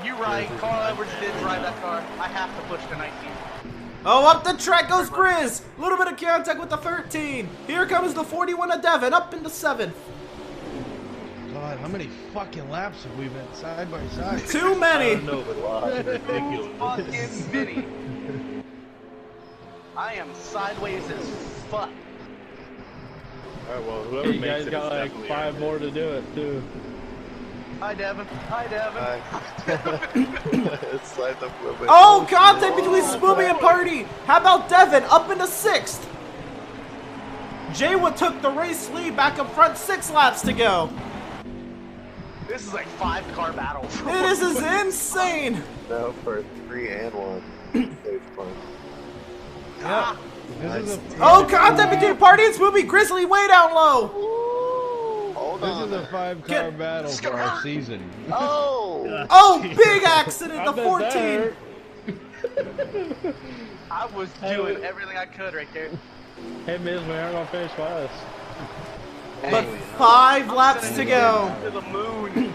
You right. Carl Edwards did drive that car. I have to push the 19. Oh, up the track goes Grizz. A little bit of contact with the 13. Here comes the 41 of Devin up into 7th. God, how many fucking laps have we been side by side? Too I many. don't know, but it's ridiculous. Fucking mini. I am sideways as fuck. Alright, well, whoever You makes guys it got is like definitely 5 earned more to do it too. Hi, Devin. Hi, Devin. Slide up a little bit. Oh, contact between Spoopy and Party. How about Devin up into 6th? Jaywood took the race lead back up front, 6 laps to go. This is like 5-car battle. This is insane. No, for 3 and 1. Stage fun. Yep. This is a Oh, contact between Party and Spoopy. Grizzly way down low. Hold this on. is a 5-car Get- battle for our season. Oh! Oh, big accident, the I bet 14. that I was doing everything I could right there. hurt. Hey, Miz, we aren't gonna finish last. But 5 laps to go. To the moon.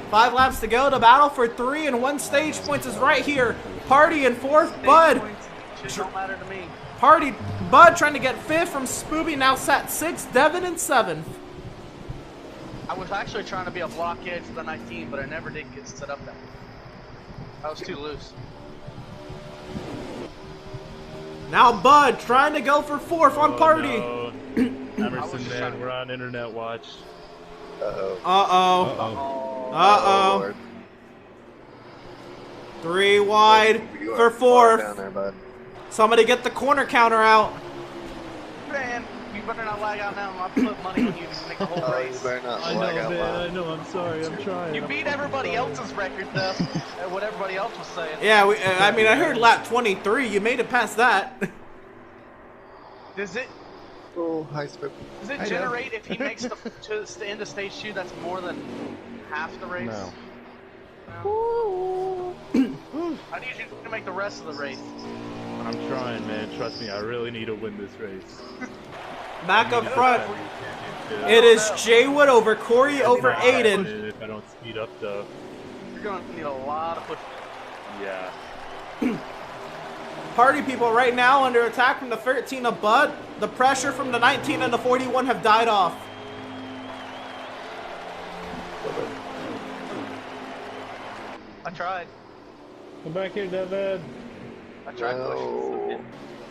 5 laps to go. The battle for 3 and 1 stage points is right here. Party in 4th. Bud. Shit don't matter to me. Party. Bud trying to get 5th from Spoopy. Now sat 6th. Devin in 7th. I was actually trying to be a blockhead for the 19, but I never did get set up that way. I was too loose. Now Bud trying to go for 4th on Party. No. I was Emerson, just man, trying to- we're on internet watch. Uh-oh. Uh-oh. Uh-oh. Uh-oh. Lord. 3 wide You for are far down 4th. there, bud. Somebody get the corner counter out. Man, you better not lag out now. I put money on you to make the whole Oh, you race. better not I lag know, out man, loud. I know, I'm sorry, I'm trying. You beat everybody else's record, though. What everybody else was saying. Yeah, I mean, I heard lap 23. You made it past that. Does it Oh, hi, Spook. does it I know. generate if he makes the to the end of stage 2? That's more than half the race. No. No. I need you to make the rest of the race. I'm trying, man, trust me, I really need to win this race. Back up front. It is Jaywood over Corey over Aiden. If I don't speed up, though. You're gonna need a lot of push. Yeah. Party people right now under attack from the 13 of Bud. The pressure from the 19 and the 41 have died off. I tried. Come back here, Devin. I tried No. pushing.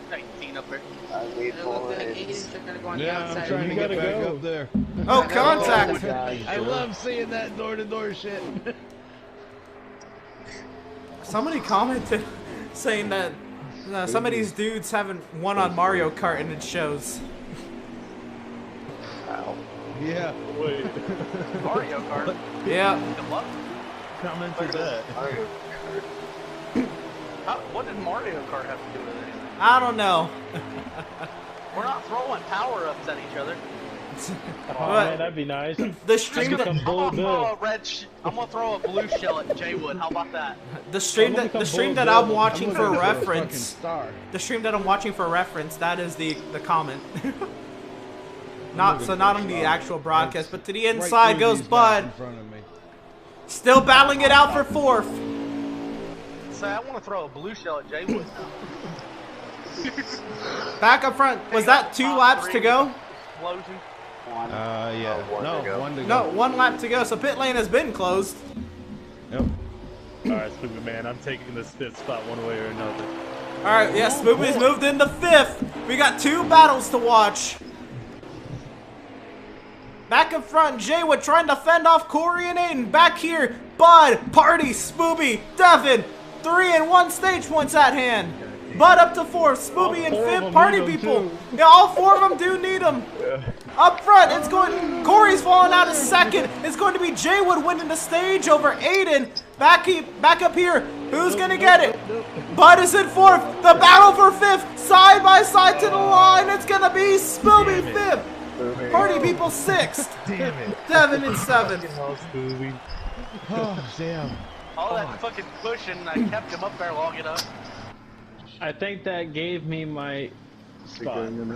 19 up there. I need It looks like points. Aiden's gonna go on the Yeah, I'm outside. trying to You get gotta back go. up there. Oh, contact. I love seeing that door-to-door shit. Somebody commented saying that some of these dudes haven't won on Mario Kart and it shows. Ow. Yeah. Wait, Mario Kart. Yeah. Good luck. comment to that. Mario What did Mario Kart have to do with anything? I don't know. We're not throwing power-ups at each other. Oh, man, that'd be nice. The stream Just that become I'm Bull gonna throw Bill. I'm gonna throw a blue shell at Jaywood. How about that? the stream that become I'm Bull watching I'm for looking a fucking reference. star. The stream that I'm watching for reference, that is the comment. Not on the actual broadcast, but to the Right inside through goes these guys Bud. in front of me. Still battling it out for 4th. Say, I want to throw a blue shell at Jaywood now. Back up front. Was that 2 laps to go? Explosion. Yeah. one to go. One to No, go. 1 lap to go. So pit lane has been closed. Yep. Alright, Spoopy man, I'm taking this 5th spot one way or another. All right, yeah, Spoopy's moved into 5th. We got 2 battles to watch. Back up front, Jaywood trying to fend off Corey and Aiden. Back here, Bud, Party, Spoopy, Devin. 3 and 1 stage points at hand. Bud up to 4th, Spoopy in All 4 of 5th, them Party need 'em people. too. Yeah, all 4 of them do need them. Up front, it's going. Corey's falling out of 2nd. It's going to be Jaywood winning the stage over Aiden. Back up here. Who's gonna get it? Bud is in 4th. The battle for 5th, side by side to the line. It's gonna be Spoopy 5th. Party people 6th. Damn it. Devin in 7th. Hell, Spoopy. Oh, damn. All that fucking pushing, I kept him up there long enough. I think that gave me my spot. 9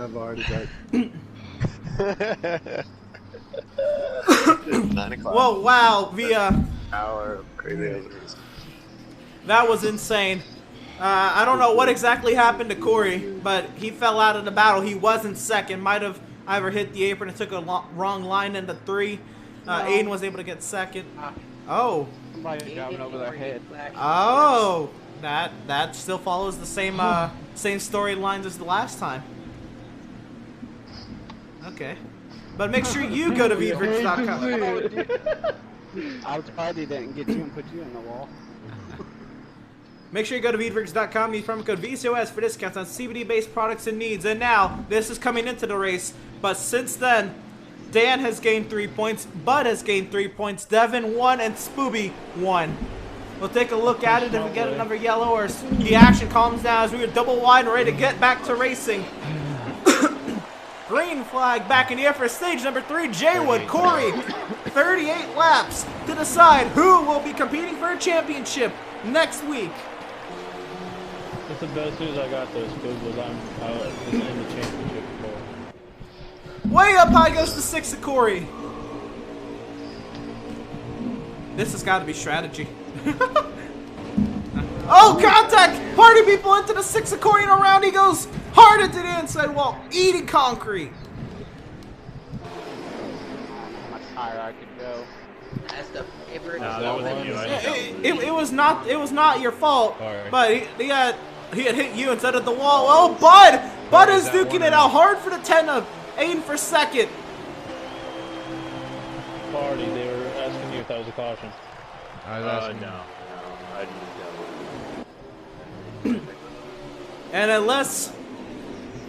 o'clock. Whoa, wow, via. Hour of crazy others. That was insane. I don't know what exactly happened to Corey, but he fell out of the battle. He was in 2nd. Might have either hit the apron and took a wrong line into 3. Aiden was able to get second. Oh. Somebody driving over their head. Oh. That still follows the same same storylines as the last time. Okay. But make sure you go to Veedverks.com. I was surprised he didn't get you and put you in the wall. Make sure you go to Veedverks.com, use promo code VCOS for discounts on CBD-based products and needs. And now, this is coming into the race, but since then, Dan has gained 3 points, Bud has gained 3 points, Devin 1, and Spooby 1. We'll take a look at it if we get another yellow or the action calms down as we are double wide and ready to get back to racing. Green flag back in the air for stage number 3, Jaywood, Corey. 38 laps to decide who will be competing for a championship next week. It's the best news I got those was I'm in the championship before. Way up high goes the 6 of Corey. This has got to be strategy. Oh, contact! Party people into the 6 of Corey and around he goes hard into the inside wall, eating concrete. How much higher I could go. That's the favorite. No, that wasn't you. It was not your fault, Sorry. but he had hit you instead of the wall. Oh, Bud is duking it out hard for the 10 of Aiden for second. Party, they were asking you if that was a caution. I was asking. No, I didn't. And unless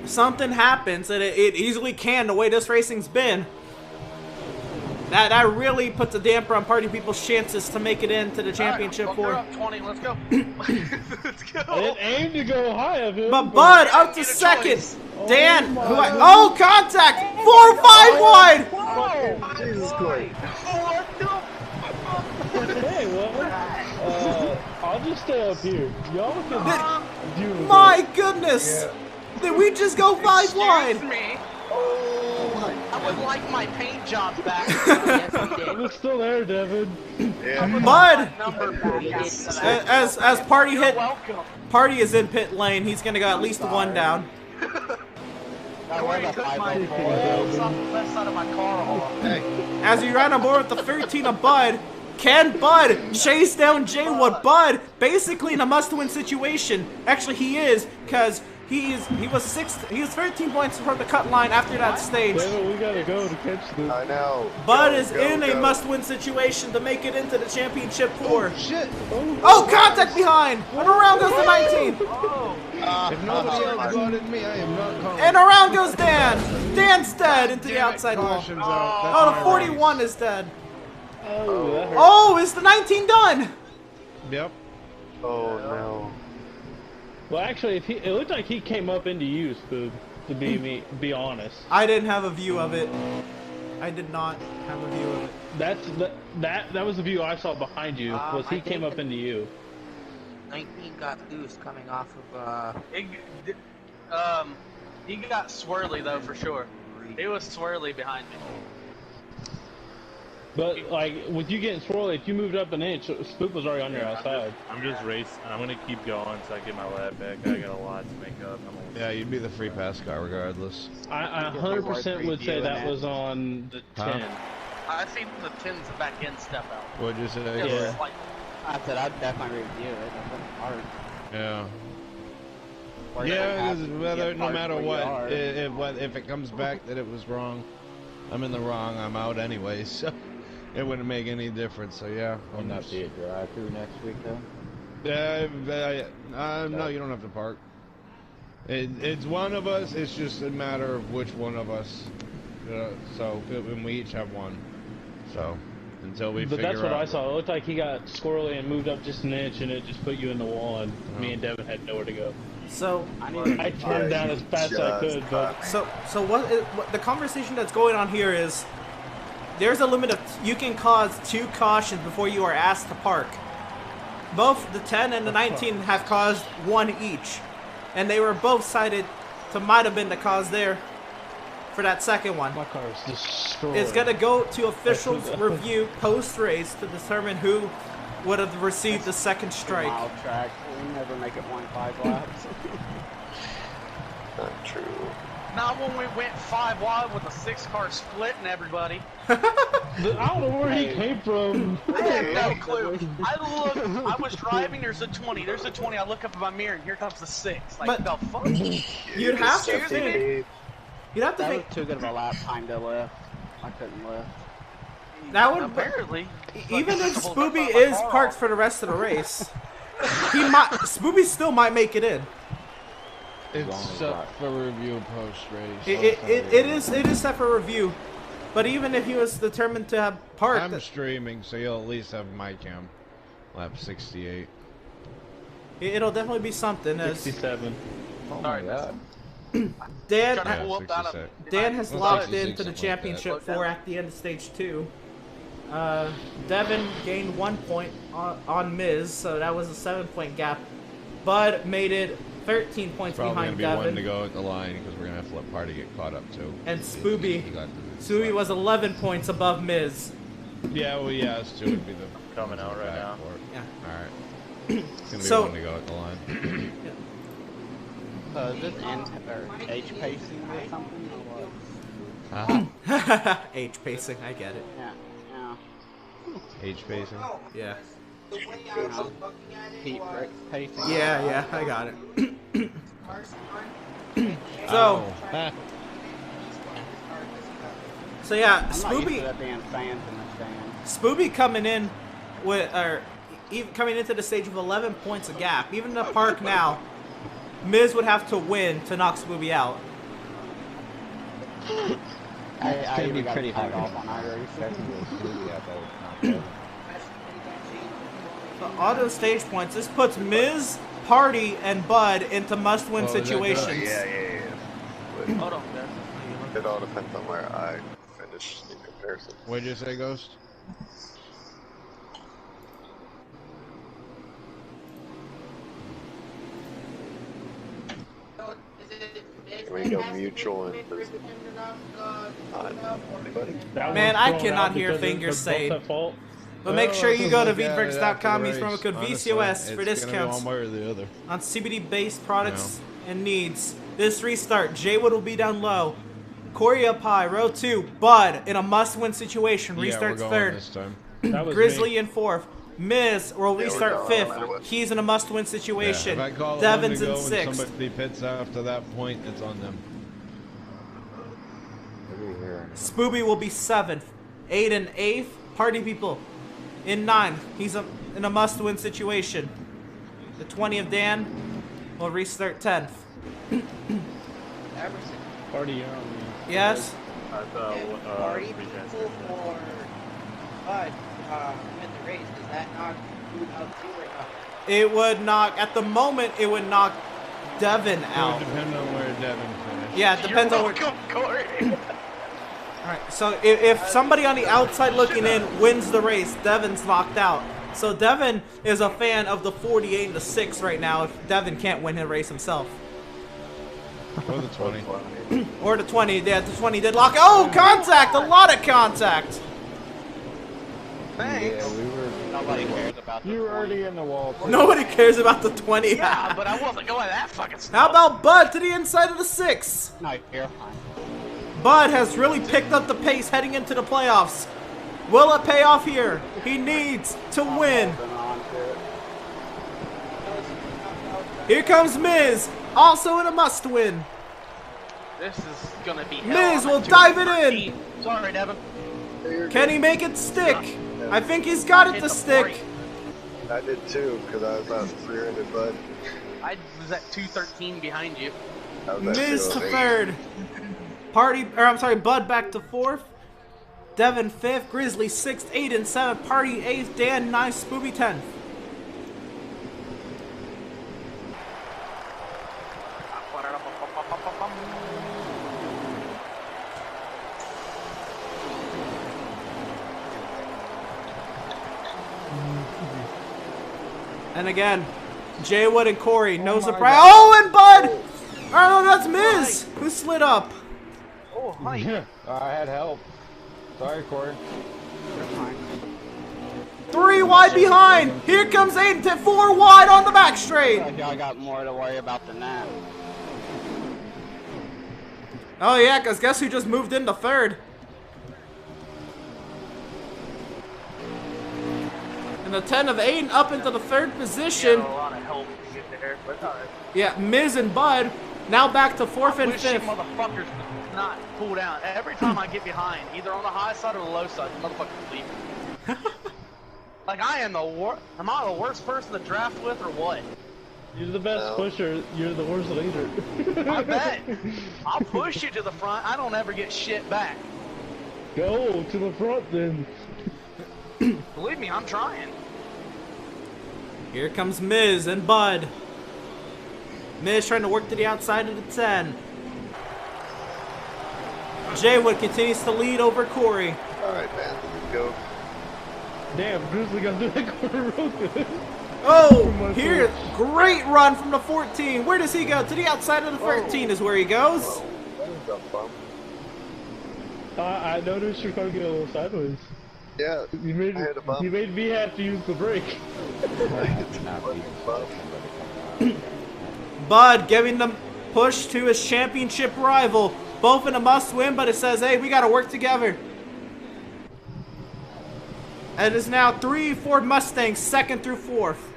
something happens, and it easily can, the way this racing's been, that really puts a damper on party people's chances to make it into the championship All for. right, up 20. Let's go. Let's go. I didn't aim to go high of him. But Bud up to Get a second. choice. Dan, contact! 4-5 wide! Jesus Christ. Hey, well, I'll just stay up here. Y'all can do it. My goodness! Did we just go 5 wide? Excuse me. I would like my paint job back. Yes, we did. It's still there, Devin. Bud, Number back after that. as Party You're hit, welcome. Party is in pit lane. He's gonna go at least 1 down. I already took my wheels off the left side of my car off. As we run on board with the 13 of Bud, can Bud chase down Jaywood? Bud basically in a must-win situation. Actually, he is, because he was 13 points from the cut line after that stage. Devin, we gotta go to catch this. I know. Bud Go, is go, in a go. must-win situation to make it into the championship four. Shit! Oh, contact behind! And around goes the 19. If nobody else voted me, I am not calling. And around goes Dan. Dan's dead into the Damn it, outside wall. caution's out. That's Oh, my the 41 is dead. Oh, that hurt. Oh, is the 19 done? race. Yep. Oh no. Well, actually, it looked like he came up into you, Spook. To be honest, I didn't have a view of it. I did not have a view of it. that was the view I saw behind you. Was he I came think up into you? 19 got loose coming off of, He got swirly though for sure. He was swirly behind me. But like with you getting swirly, if you moved up an inch, Spook was already on your outside. I'm just racing. I'm gonna keep going so I get my lap back. I got a lot to make up. Yeah, you'd be the free pass guy regardless. I 100% would say that was on the 10. I seen the 10's back end step out. What'd you say? Just Yeah. slightly. I said I'd definitely review it. That's hard. Yeah. Or Yeah, you have to whether get no parts matter where you what, are. if it comes back that it was wrong, I'm in the wrong. I'm out anyway, so it wouldn't make any difference. So yeah, Will not be a drive-through next week though. No, you don't have to park. It's one of us. It's just a matter of which one of us. So and we each have one. So until we But figure that's what out. I saw. It looked like he got squirrely and moved up just an inch, and it just put you in the wall, and me and Devin had nowhere to go. So, I turned down as fast as I could, but so what the conversation that's going on here is, there's a limit of, you can cause 2 cautions before you are asked to park. Both the 10 and the 19 have caused 1 each. And they were both cited to might have been the cause there for that second one. my car is destroyed. It's going to go to officials review post-race to determine who would have received the second strike. Mile track. We never make it 1.5 laps. Not true. Not when we went 5 wide with a 6-car split and everybody. I don't know where he came from. I have no clue. I was driving, there's a 20, I look up at my mirror and here comes the 6. Like, But- the fuck? You'd have to Excuse me? think. You'd have to That was think. too good of a lap time to lift. I couldn't lift. That would Apparently. even if Spooby is parked for the rest of the race, Spooby still might make it in. It's set for review post-race. It is set for review, but even if he was determined to have parked, I'm streaming, so you'll at least have my cam. Lap 68. it'll definitely be something. As 67. Oh my god. Dan Yeah, Pull up out of- 66. Dan has Well, locked 66, into the something like that. championship for at the end of stage 2. Devin gained 1 point on Miz, so that was a 7-point gap. Bud made it 13 points Probably behind gonna be one to Devin, go at the line because we're gonna have to let Party get caught up too. and He Spooby got was 11 points above Miz. Yeah, well, yeah, us two would be the Coming out right back now. for it. Yeah. All right. It's gonna be So- one to go at the line. Is this H pacing or something? Or what? H pacing, I get it. Yeah, yeah. H pacing. Yeah. You know, Pete Rick pacing. Yeah, I got it. So, Ow. so yeah, I'm not used to Spooby, there being fans in the stands. Spooby coming in with, or even coming into the stage with 11 points a gap. Even in the park now, Miz would have to win to knock Spooby out. I gonna even be got pretty tied hard. off on iRace. Technically, Scooby, I thought was not So all those stage points, this puts Miz, Party, and Bud into must-win Oh, is that good? situations. Yeah. But Hold on, guys. it all depends on where I finish in comparison. What'd you say, Ghost? Can we go mutual and anybody? That Man, one's I thrown cannot out hear because fingers it's both say. at fault. But make sure you go to Veedverks.com, use He's promo code VCOS for discounts One way or the other. on CBD-based products and needs. This restart, Jaywood will be down low. Corey up high, row 2, Bud in a must-win situation, Yeah, we're restarts going third. this time. That was Grizzly me. in 4th. Miz will we're restart going no 5th. matter what. He's in a must-win Yeah, situation. if I call it Devin's one in to go 6th. and somebody pits after that point, it's on them. Spooby will be 7th. Aiden 8th. Party people in 9th. He's in a must-win situation. The 20 of Dan will restart 10th. Party, you're on me. Yes? Party people for Bud win the race. Does that knock you out too or not? It would knock, at the moment, it would knock Devin It would out. depend on where Devin finished. Yeah, it depends on where. Welcome, Corey. Alright, so if somebody on the outside looking in wins the race, Devin's knocked out. So Devin is a fan of the 48 and the 6 right now if Devin can't win the race himself. Or the 20. Or the 20, yeah, the 20 did lock. Oh, contact! A lot of contact! Thanks. Yeah, we were. Nobody cares about the You were 20. already in the wall. Too. Nobody cares about the 20. Yeah, but I wasn't going that fucking slow. How about Bud to the inside of the 6? No, you're fine. Bud has really picked up the pace heading into the playoffs. Will it pay off here? He needs to win. Holding on to it. Here comes Miz, also in a must-win. This is gonna be hell. Miz I'm will at dive it 213. Sorry, Devin. Can he make it stick? I think he's got it Hit to the stick. break. I did too, because I was out rear-ended, bud. I was at 213 behind you. I was at Miz to 208. 3rd. Bud back to 4th. Devin 5th. Grizzly 6th. Aiden 7th. Party 8th. Dan 9th. Spooby 10th. And again, Jaywood and Corey, no surprise. Oh, and Bud! Oh, no, that's Miz, who slid up. Oh, hi. Yeah, I had help. Sorry, Corey. You're fine. 3 wide behind. Here comes Aiden to 4 wide on the back I straight. feel like y'all got more to worry about than that. Oh yeah, because guess who just moved into third? And the 10 of Aiden up into the third position. A lot of help to get there, but all right. Yeah, Miz and Bud now back to fourth and Wish you fifth. motherfuckers would not pull down. Every time I get behind, either on the high side or the low side, the motherfuckers leave me. Like I am the worst. Am I the worst person to draft with or what? You're the best pusher. You're the worst leader. I bet. I'll push you to the front. I don't ever get shit back. Go to the front then. Believe me, I'm trying. Here comes Miz and Bud. Miz trying to work to the outside of the 10. Jaywood continues to lead over Corey. Alright, man, let's go. Damn, Grizzly got through that corner real good. Oh, here, great run from the 14. Where does he go? To the outside of the 13 is where he goes. That was a bump. I noticed your car get a little sideways. Yeah, You made I had a bump. you made me have to use the brake. Bud giving the push to his championship rival. Both in a must-win, but it says, hey, we got to work together. And it is now 3 Ford Mustangs, second through fourth.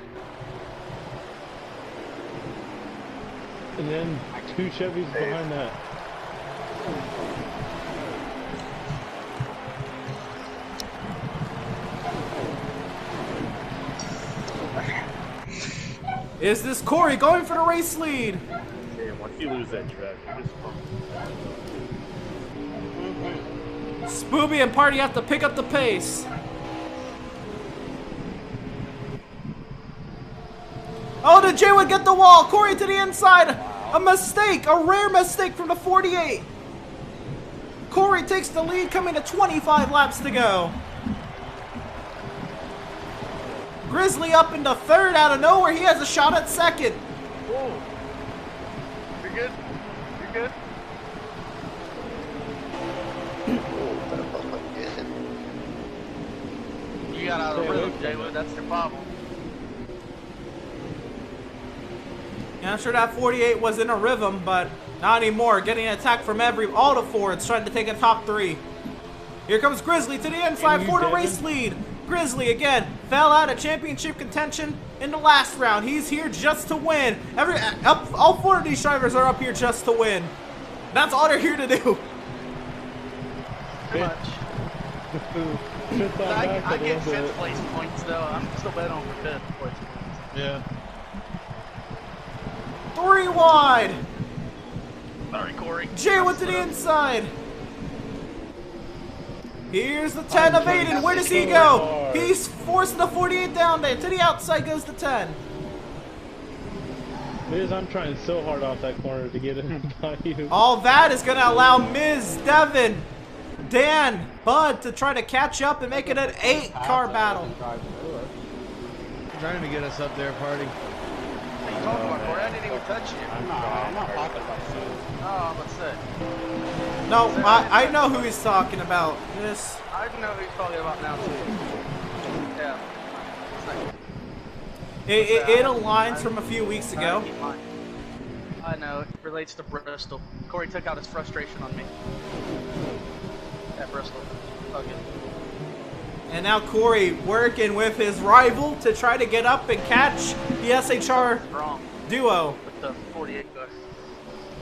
And then 2 Chevys behind that. Is this Corey going for the race lead? Damn, once you lose that track, you're just pumped. Spooby and Party have to pick up the pace. Oh, did Jaywood get the wall? Corey to the inside. A mistake, a rare mistake from the 48. Corey takes the lead, coming to 25 laps to go. Grizzly up into third out of nowhere. He has a shot at second. Whoa. You're good? You're good? Oh, that bump again. You got out of the rhythm, Jaywood. That's your problem. Yeah, I'm sure that 48 was in a rhythm, but not anymore. Getting an attack from all the Fords, trying to take a top 3. Here comes Grizzly to the inside for the race lead. Grizzly again fell out of championship contention in the last round. He's here just to win. All 4 of these drivers are up here just to win. That's all they're here to do. Pretty much. I get 5th place points though. I'm still betting on for 5th place points. Yeah. 3 wide. Sorry, Corey. Jaywood to the inside. Here's the 10 of Aiden. Where does he go? He's forcing the 48 down there. To the outside goes the 10. Miz, I'm trying so hard off that corner to get in by you. All that is going to allow Miz, Devin, Dan, Bud to try to catch up and make it an 8-car battle. Trying to get us up there, Party. What are you talking about, Corey? I didn't even touch you. I'm not talking about you. Oh, what's that? No, I know who he's talking about. This. I know who he's talking about now, too. Yeah. It aligns from a few weeks ago. I know, it relates to Bristol. Corey took out his frustration on me. At Bristol. Okay. And now Corey working with his rival to try to get up and catch the SHR duo. With the 48 car.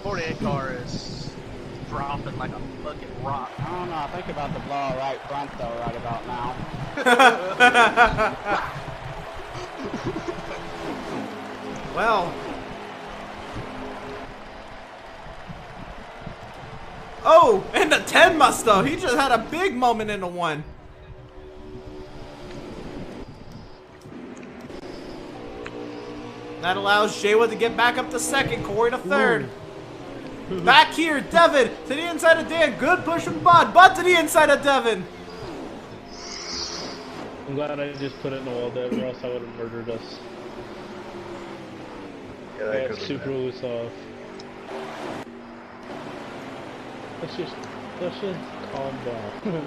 48 car is dropping like a fucking rock. I don't know. I think about the blow right front though, right about now. Well. Oh, and the 10 must though. He just had a big moment in the 1. That allows Jaywood to get back up to second, Corey to third. Back here, Devin to the inside of Dan. Good push from Bud. Bud to the inside of Devin. I'm glad I just put it in the wall, Dev, or else I would have murdered us. Yeah, I that got could've super been. loose off. Let's just calm down.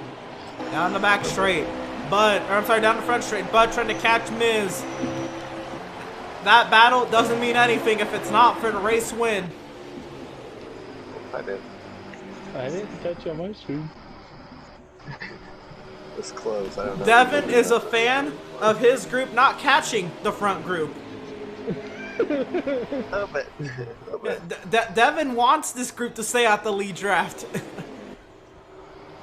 Down the back straight. Down the front straight. Bud trying to catch Miz. That battle doesn't mean anything if it's not for the race win. I did. I didn't touch on my screen. It's close. I don't know. Devin is a fan of his group not catching the front group. A little bit. A little bit. Devin wants this group to stay at the lead draft.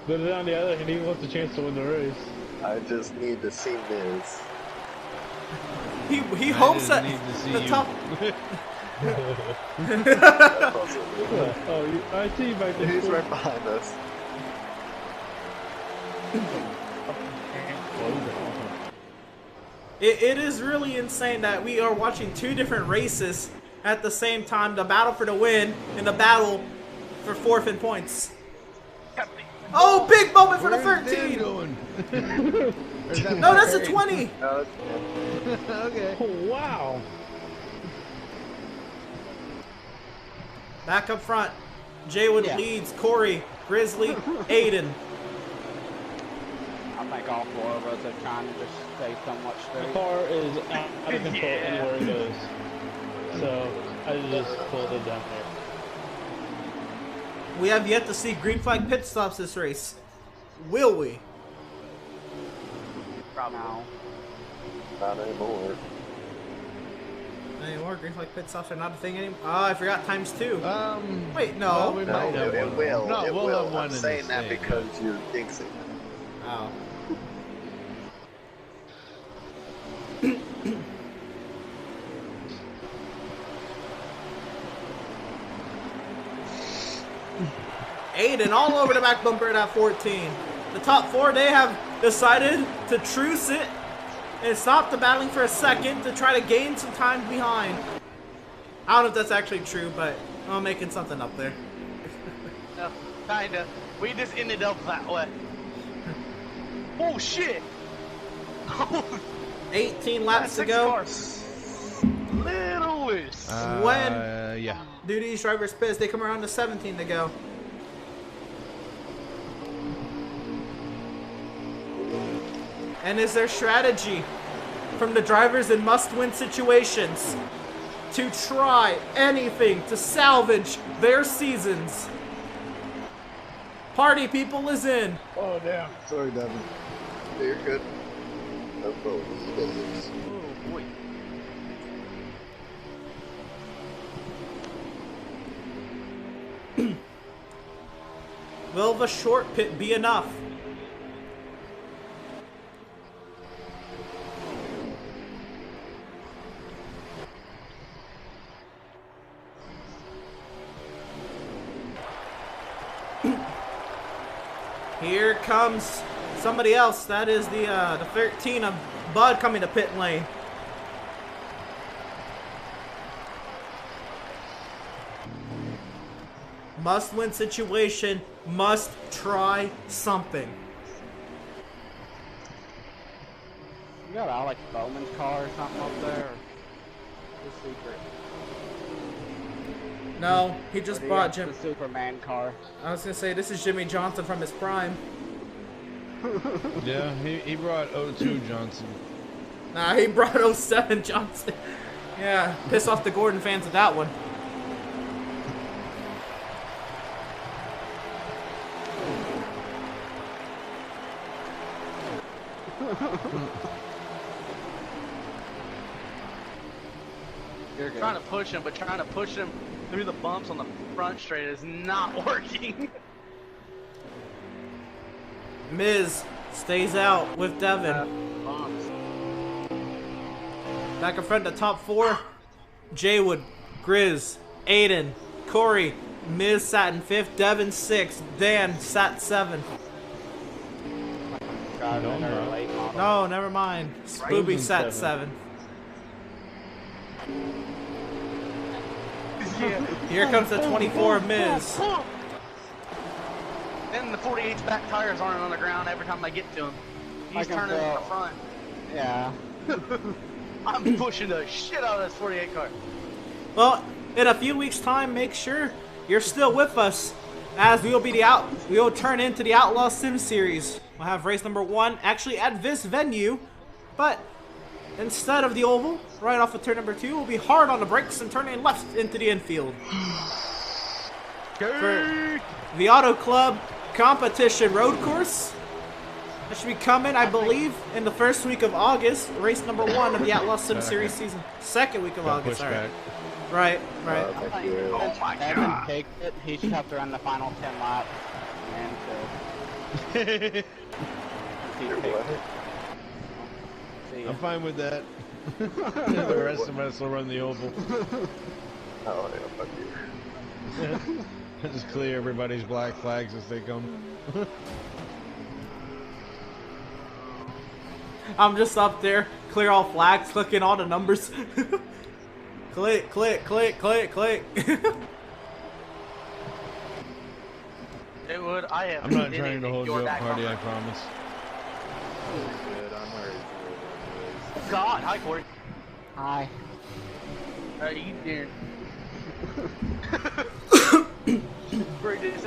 But then on the other hand, he wants a chance to win the race. I just need to see Miz. He hopes that the top. Oh, I see you back there. He's right behind us. It is really insane that we are watching two different races at the same time. The battle for the win and the battle for fourth in points. Oh, big moment for the 13! No, that's a 20! No, Okay. Oh, wow. Back up front. Jaywood leads Corey, Grizzly, Aiden. I think all four of us are trying to just stay somewhat The straight. car is out of control anywhere it goes. So I just pulled it down there. We have yet to see green flag pit stops this race. Will we? Probably. No. not anymore. Anymore? Green flag pit stops are not a thing anymore? Oh, I forgot times 2. Wait, no. Well, we No, might have it one. will. No, it we'll will. have one I'm in saying the that state, because you're jinxing. Oh. Aiden all over the back bumper at that 14. The top 4, they have decided to truce it and stop the battling for a second to try to gain some time behind. I don't know if that's actually true, but I'm making something up there. No, kinda. We just ended up that way. Oh shit! 18 laps to Six go. cars. Little loose. Yeah. Due to these drivers' pits, they come around to 17 to go. And is their strategy from the drivers in must-win situations to try anything to salvage their seasons? Party people is in. Oh, damn. Sorry, Devin. You're good. Unbelievable. Oh boy. Will the short pit be enough? Here comes somebody else. That is the 13 of Bud coming to pit lane. Must-win situation. Must try something. You got Alex Bowman's car or something up there? Or the secret? No, he just Or do you bought have Jim. the Superman car. I was gonna say this is Jimmy Johnson from his prime. Yeah, he brought 02 Johnson. Nah, he brought 07 Johnson. Yeah, piss off the Gordon fans with that one. You're good. Trying to push him, but trying to push him through the bumps on the front straight is not working. Miz stays out with Devin. Bumps. Back in front, the top 4. Jaywood, Grizz, Aiden, Corey. Miz sat in 5th, Devin 6th, Dan sat 7th. Driving No, or no. late model. No, never mind. Spooby Right. sat 7th. 7th. Here comes the 24 of Miz. And the 48's back tires aren't on the ground every time I get to him. He's can turning in tell. the front. Yeah. I'm pushing the shit out of this 48 car. Well, in a few weeks' time, make sure you're still with us, as we will turn into the Outlaw Sim Series. We'll have race number 1 actually at this venue, but instead of the oval, right off of turn number 2, we'll be hard on the brakes and turning left into the infield. for the Auto Club Competition Road Course. That should be coming, I believe, in the first week of August. Race number 1 of the Outlaw Sim Series season. Second week of August. All right. Right. Thank you. Oh my Evan god. takes it. He should have to run the final 10 laps. And so. He takes it. See ya. I'm fine with that. The rest of us will run the oval. Oh, yeah, fuck you. Just clear everybody's black flags as they come. I'm just up there, clear all flags, clicking all the numbers. Click, click, click, click, click. It would. I have. I'm not trying to hold you up, Hardy, I promise. Good, I'm already good. God, hi Corey. Hi. You did. Corey just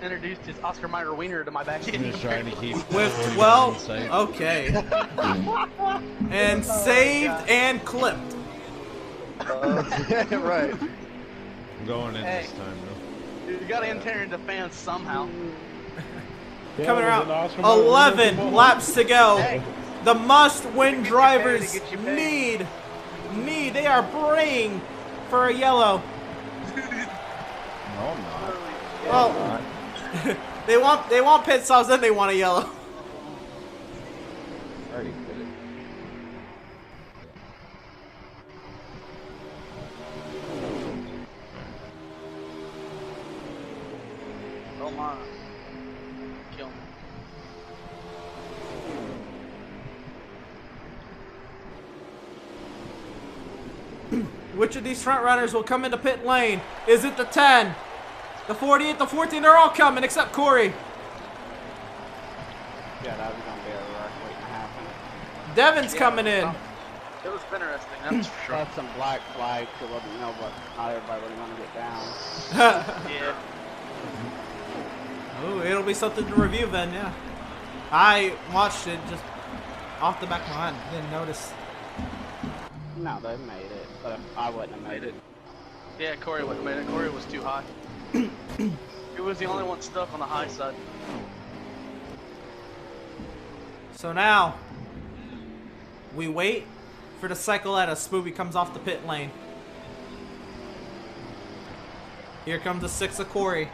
introduced his Oscar Mayer wiener to my back. I'm just trying to keep With everybody 12, in sight. okay. And saved and clipped. Right. I'm going in this time, though. You gotta enter into fans somehow. Yeah, Coming was around, it Oscar Mayer 11 Wiener? laps to go. Hey. The must-win drivers Get you paid. need, they are braying for a yellow. No, I'm not. Well, they want pit stops, then they want a yellow. Already did it. Oh my. Kill me. Which of these front runners will come into pit lane? Is it the 10? The 48, the 14, they're all coming except Corey. Yeah, that was gonna be a rush waiting to happen. Devin's coming in. It was interesting, that's for sure. That's some black flags, so let me know, but not everybody really want to get down. Yeah. Oh, it'll be something to review then, yeah. I watched it just off the back of my mind, didn't notice. No, they made it, but I wouldn't have made it. Yeah, Corey wouldn't have made it. Corey was too high. He was the only one stuck on the high side. So now, we wait for the cycle as Spoopy comes off the pit lane. Here comes the 6 of Corey.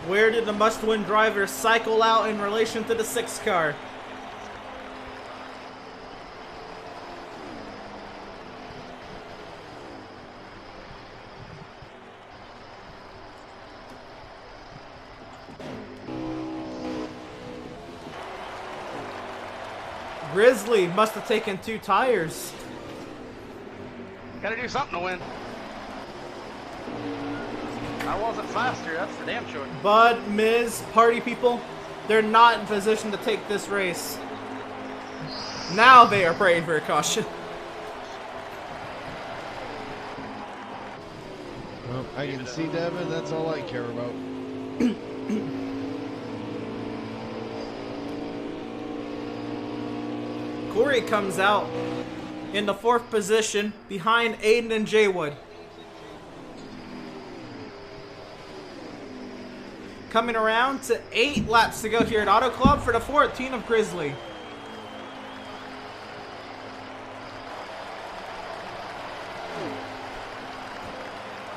Where did the must-win driver cycle out in relation to the 6 car? Grizzly must have taken 2 tires. Gotta do something to win. I wasn't faster, that's for damn sure. Bud, Miz, party people, they're not in position to take this race. Now they are praying for a caution. Well, I can see Devin, that's all I care about. Corey comes out in the 4th position behind Aiden and Jaywood. Coming around to 8 laps to go here at Auto Club for the 14 of Grizzly.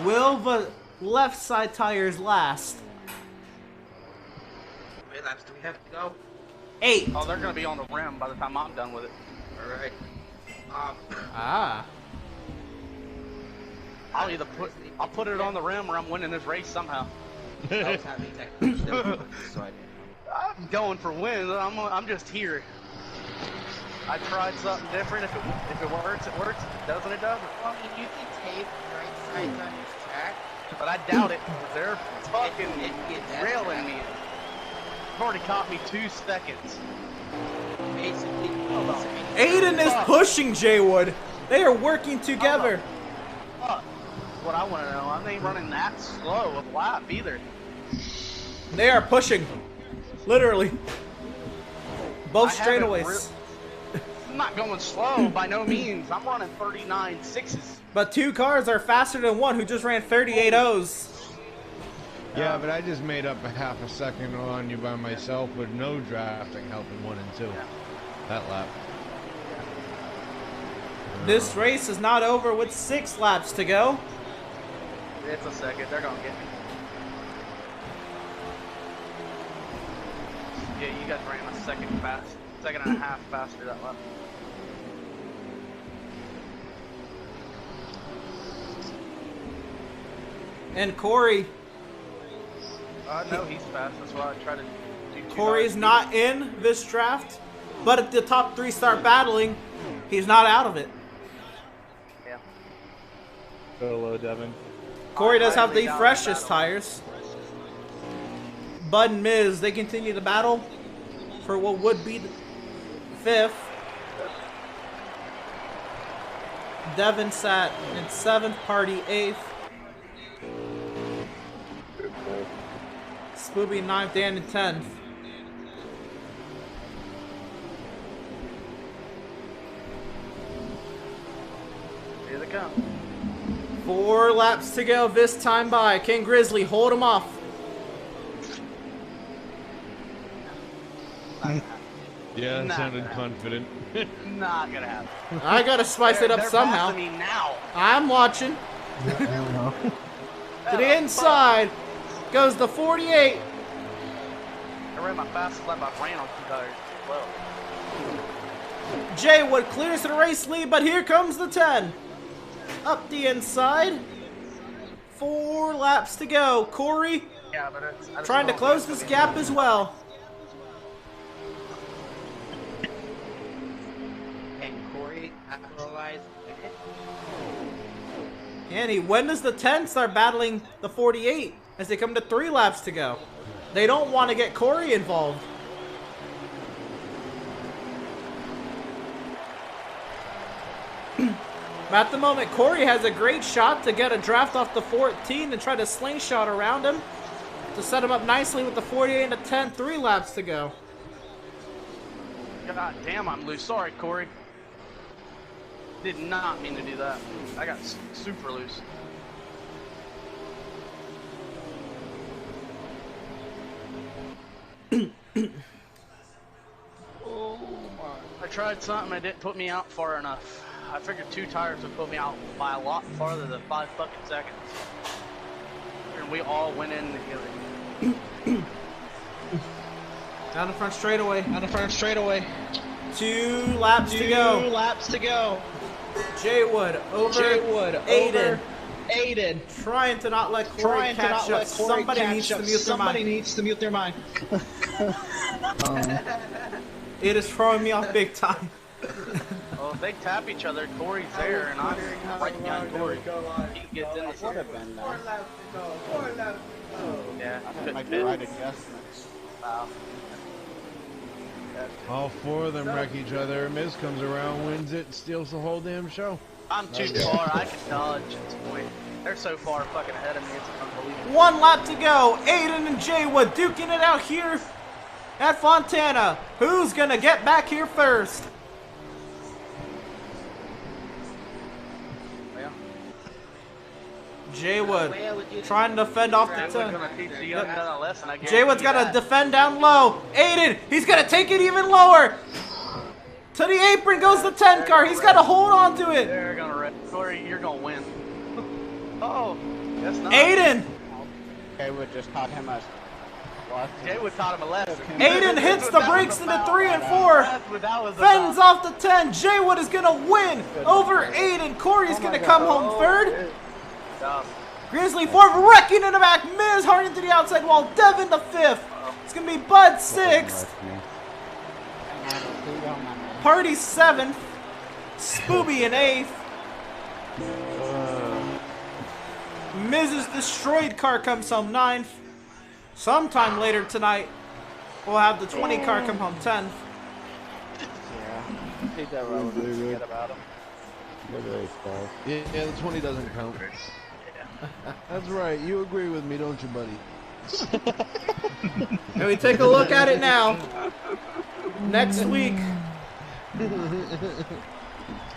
Will the left side tires last? How many laps do we have to go? 8. Oh, they're gonna be on the rim by the time I'm done with it. Alright. Ah. I'll put it on the rim or I'm winning this race somehow. I was having technical difficulties, so I didn't. I'm going for wins. I'm just here. I tried something different. If it works, it works. If it doesn't, it doesn't. Well, I mean, you can tape right sides on this track. But I doubt it. 'Cause they're fucking It get that railing me. They've already caught me 2 seconds. Basically, Aiden is pushing Jaywood. They are working together. Fuck. what I want to know. I ain't running that slow of a lap either. They are pushing. Literally. Both I haven't straightaways. I'm not going slow by no means. I'm running 39.6s. But 2 cars are faster than one who just ran 38.0s. Yeah, but I just made up a half a second on you by myself with no drafting helping 1 and 2. Yeah. That lap. This race is not over with 6 laps to go. It's a second. They're going to get me. Yeah, you guys ran a second and a half faster that lap. And Corey. No, he's fast. That's why I try to do 2 Corey's not in this draft, but if the top 3 start battling, he's not out of it. Yeah. Go low, Devin. Corey does have Highly the doubt freshest battle. tires. Bud and Miz, they continue to battle for what would be the 5th. Devin sat in 7th, Party 8th. Spooby 9th, Dan in 10th. Here they come. 4 laps to go this time by. King Grizzly, hold him off. Yeah, that Not sounded gonna confident. Not gonna happen. I gotta spice it up They're somehow. passing me now. I'm watching. To the inside goes the 48. I ran my fastest lap I ran on 2 tires as well. Jaywood clears the race lead, but here comes the 10. Up the inside. 4 laps to go. Corey Yeah, but it's, I just trying to don't close think this it's gap as well. And Corey capitalized. Annie, when does the 10 start battling the 48 as they come to 3 laps to go? They don't want to get Corey involved. At the moment, Corey has a great shot to get a draft off the 14 and try to slingshot around him to set him up nicely with the 48 and the 10, 3 laps to go. God damn, I'm loose. Sorry, Corey. Did not mean to do that. I got super loose. Oh my. I tried something that didn't put me out far enough. I figured 2 tires would put me out by a lot farther than 5 fucking seconds. And we all went in together. Down the front straightaway. On the front straightaway. 2 laps to 2 go. laps to go. Jaywood over Aiden. Over Aiden. Trying to not let Corey catch up. Somebody needs to mute their Somebody mind. needs to mute their mind. It is throwing me off big time. Well, if they tap each other, Corey's there, and I'm right behind Corey. He gets in the Would have been nice. Yeah, I couldn't didn't make fit. the right adjustments. Wow. All 4 of them wreck each other. Miz comes around, wins it, and steals the whole damn show. I'm too far. I can dodge at this point. They're so far fucking ahead of me. It's unbelievable. 1 lap to go. Aiden and Jaywood duking it out here at Fontana. Who's gonna get back here first? Yeah. Jaywood trying to fend off the We're 10. gonna teach the young gun a lesson. I guarantee Jaywood's you got to that. defend down low. Aiden, he's gonna take it even lower. To the apron goes the 10 car. He's got to hold on to it. They're gonna wreck. Corey, you're gonna win. Oh, that's not. Aiden. Okay, we just taught him a lesson. Jaywood taught him a lesson. Aiden hits the brakes into 3 and 4. That's what that was Fends about. off the 10. Jaywood is gonna win over Aiden. Corey's gonna come home third. Dumb. Grizzly 4 wrecking in the back. Miz hard into the outside wall. Devin the 5th. It's gonna be Bud 6th. Party 7th. Spooby in 8th. Miz's destroyed car comes home 9th. Sometime later tonight, we'll have the 20 car come home 10th. Yeah. Take that road and forget about him. Yeah, the 20 doesn't count. That's right. You agree with me, don't you, buddy? And we take a look at it now. Next week,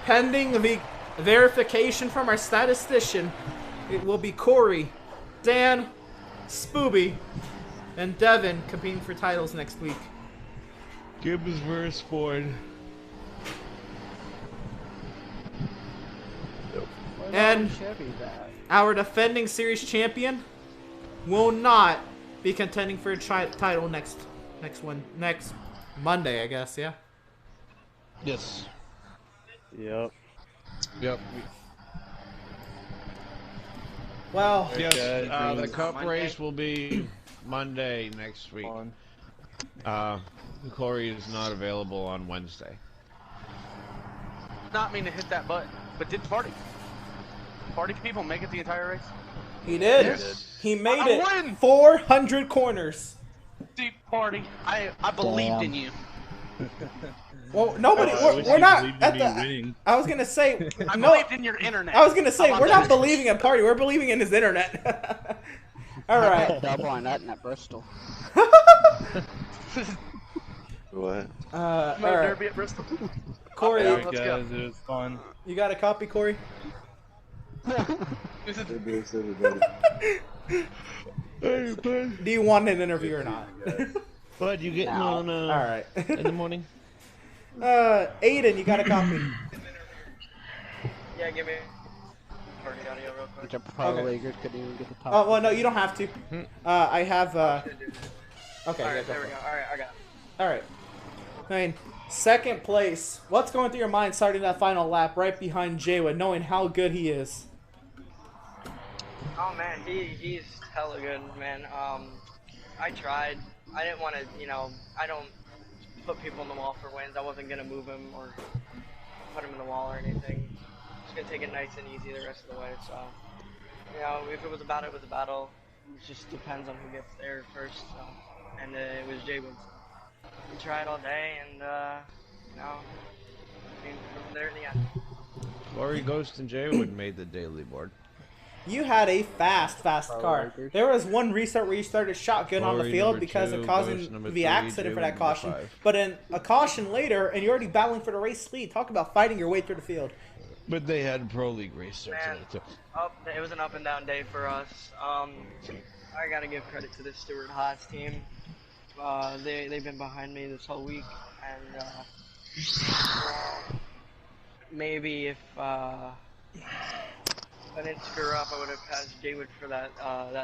pending the verification from our statistician, it will be Corey, Dan, Spooby, and Devin competing for titles next week. Gibbs versus Ford. And our defending series champion will not be contending for a title next Monday, I guess. Yeah. Yes. Yep. Yep. Well. Yes. The cup race will be Monday next week. Corey is not available on Wednesday. Not mean to hit that button, but did party people make it the entire race? He did. Yes. He made I it win! 400 corners. Deep party. I believed in you. Well, nobody. We're not at the. I was gonna say. I No. believed in your internet. I was gonna say we're not believing in party. We're believing in his internet. All right. Double on that in that Bristol. What? All right. Derby at Bristol. Corey, Yeah, Alright, let's guys, go. it was fun. you got a copy, Corey? Do you want an interview or not? Bud, you getting on All right. in the morning? Aiden, you got a copy? Yeah, give me party audio real quick. The pro leaguers couldn't even get the top. Oh well, no, you don't have to. I have. Okay. Alright, go there for we it. go. Alright, I got it. All right. I mean, second place. What's going through your mind starting that final lap right behind Jaywood, knowing how good he is? Oh man, he's hella good, man. I tried. I didn't want to, I don't put people in the wall for wins. I wasn't gonna move him or put him in the wall or anything. Just gonna take it nice and easy the rest of the way. So, if it was a battle, it was a battle. It just depends on who gets there first. So, and it was Jaywood. We tried all day, and from there in the end. Corey, Ghost, and Jaywood made the daily board. You had a fast car. There was one restart where you started shotgun on the Corey, field number because two, of causing Ghost, number the three, accident for that Jaywood, caution. number 5. But in a caution later, and you're already battling for the race lead. Talk about fighting your way through the field. But they had Pro League racers Man, in it too. it was an up and down day for us. I gotta give credit to the Stuart Haas team. They've been behind me this whole week, and maybe if I didn't screw up, I would have passed Jaywood for that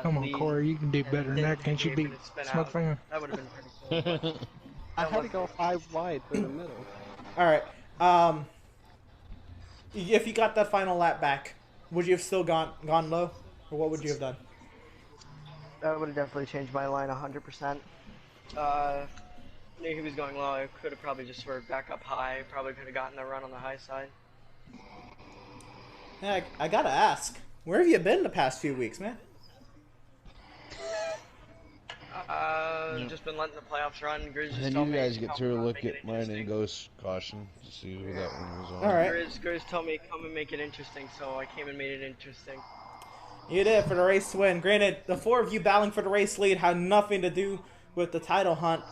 Come on, lead. Corey, you can do better than that, can't you? Beat Smoke Finger. That would have been pretty cool. I had to go 5 wide through the middle. All right. If you got that final lap back, would you have still gone low, or what would you have done? That would have definitely changed my line 100%. If he was going low, I could have probably just swerved back up high. Probably could have gotten the run on the high side. Yeah, I gotta ask, where have you been the past few weeks, man? Just been letting the playoffs run. Grizz just And told you me guys to get come to and look make it at mine interesting. and Ghost caution to see who that one was on. All right. Grizz told me come and make it interesting, so I came and made it interesting. You did for the race to win. Granted, the 4 of you battling for the race lead had nothing to do with the title hunt,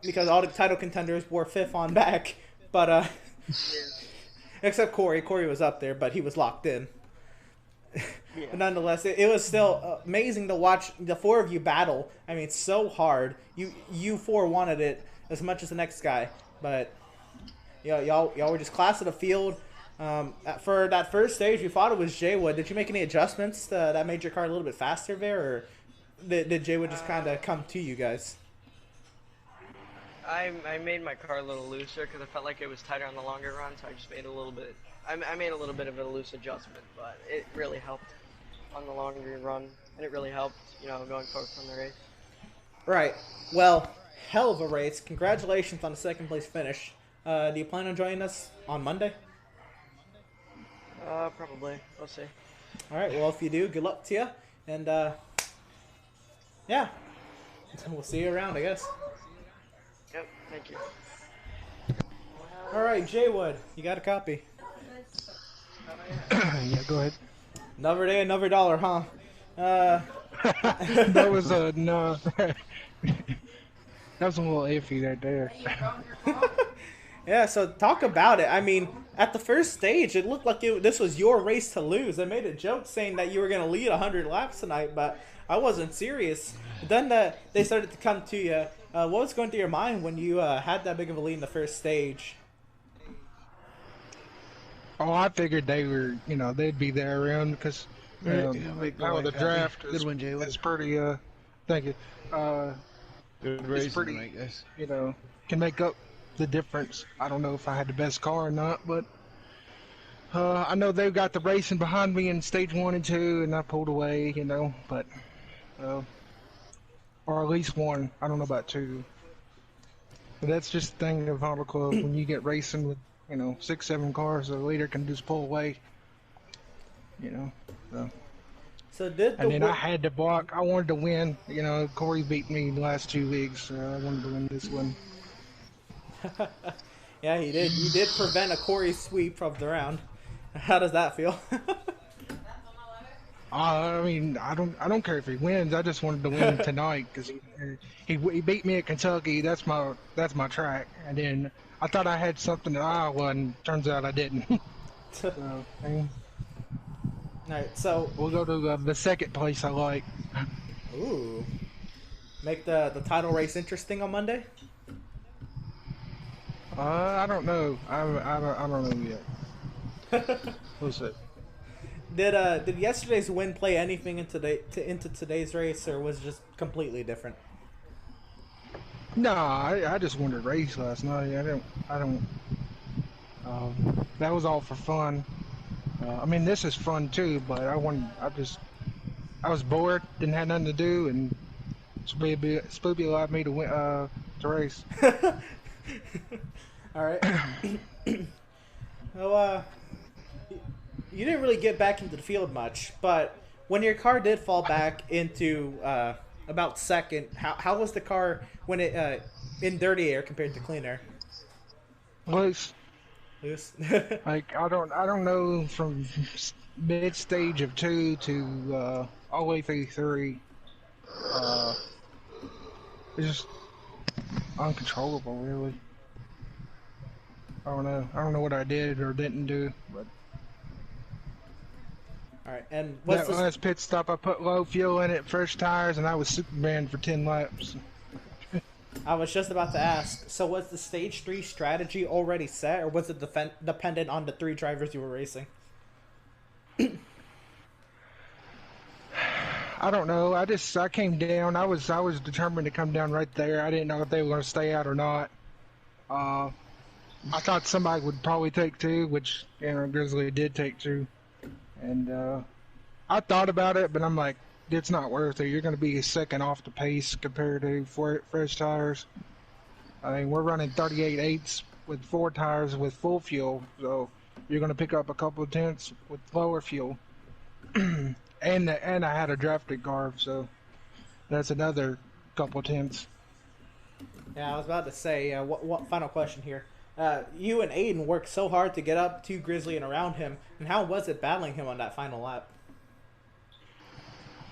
because all the title contenders were 5th on back. But Yeah. except Corey. Corey was up there, but he was locked in. Yeah. But nonetheless, it was still amazing to watch the 4 of you battle. I mean, it's so hard. You 4 wanted it as much as the next guy, but y'all were just class of the field. For that first stage, you thought it was Jaywood. Did you make any adjustments that made your car a little bit faster there, or did Jaywood just kind of come to you guys? I made my car a little looser because I felt like it was tighter on the longer run, so I just made a little bit. I made a little bit of a loose adjustment, but it really helped on the longer run, and it really helped, going forward from the race. Right. Well, hell of a race. Congratulations on the 2nd place finish. Do you plan on joining us on Monday? Probably. We'll see. All right. Well, if you do, good luck to you, and yeah, we'll see you around, I guess. Yep. Thank you. All right, Jaywood, you got a copy? Yeah, go ahead. Another day, another dollar, huh? That was a no. That was a little iffy right there. Yeah, so talk about it. I mean, at the first stage, it looked like this was your race to lose. I made a joke saying that you were going to lead 100 laps tonight, but I wasn't serious. Then they started to come to you. What was going through your mind when you had that big of a lead in the first stage? Oh, I figured they were, they'd be there around because the draft is pretty. Thank you. Good It's racing pretty, tonight, guys. can make up the difference. I don't know if I had the best car or not, but I know they've got the racing behind me in stage 1 and 2, and I pulled away, but or at least 1. I don't know about 2. But that's just the thing of Honda Club. When you get racing with 6, 7 cars, the leader can just pull away. So. So did and then I had to block. I wanted to win. Corey beat me the last 2 weeks, so I wanted to win this one. Yeah, he did. You did prevent a Corey sweep of the round. How does that feel? I mean, I don't care if he wins. I just wanted to win tonight because he beat me at Kentucky. That's my track. And then I thought I had something at Iowa, and turns out I didn't. So, all right, so we'll go to the second place I like. Ooh, make the title race interesting on Monday. I don't know. I don't know yet. We'll see. Did yesterday's win play anything into today's race, or was it just completely different? No, I just wanted to race last night. I don't. That was all for fun. I mean, this is fun too, but I was bored, didn't have nothing to do, and Spoopy allowed me to win to race. All right. Well, you didn't really get back into the field much, but when your car did fall back into about second, how was the car when it in dirty air compared to clean air? Loose. Like I don't know, from mid stage of 2 to all the way through 3. It's just uncontrollable, really. I don't know what I did or didn't do, but. All right, and what's that last pit stop, I put low fuel in it, fresh tires, and I was Superman for 10 laps. I was just about to ask, so was the stage 3 strategy already set, or was it dependent on the 3 drivers you were racing? I don't know. I came down. I was determined to come down right there. I didn't know if they were going to stay out or not. I thought somebody would probably take 2, which Grizzly did take 2. And I thought about it, but I'm like, it's not worth it. You're going to be a second off the pace compared to fresh tires. I mean, we're running 38/8 with 4 tires with full fuel, so you're going to pick up a couple of tenths with lower fuel. and I had a drafted car, so that's another couple of tenths. Yeah, I was about to say, what final question here. You and Aiden worked so hard to get up to Grizzly and around him, and how was it battling him on that final lap?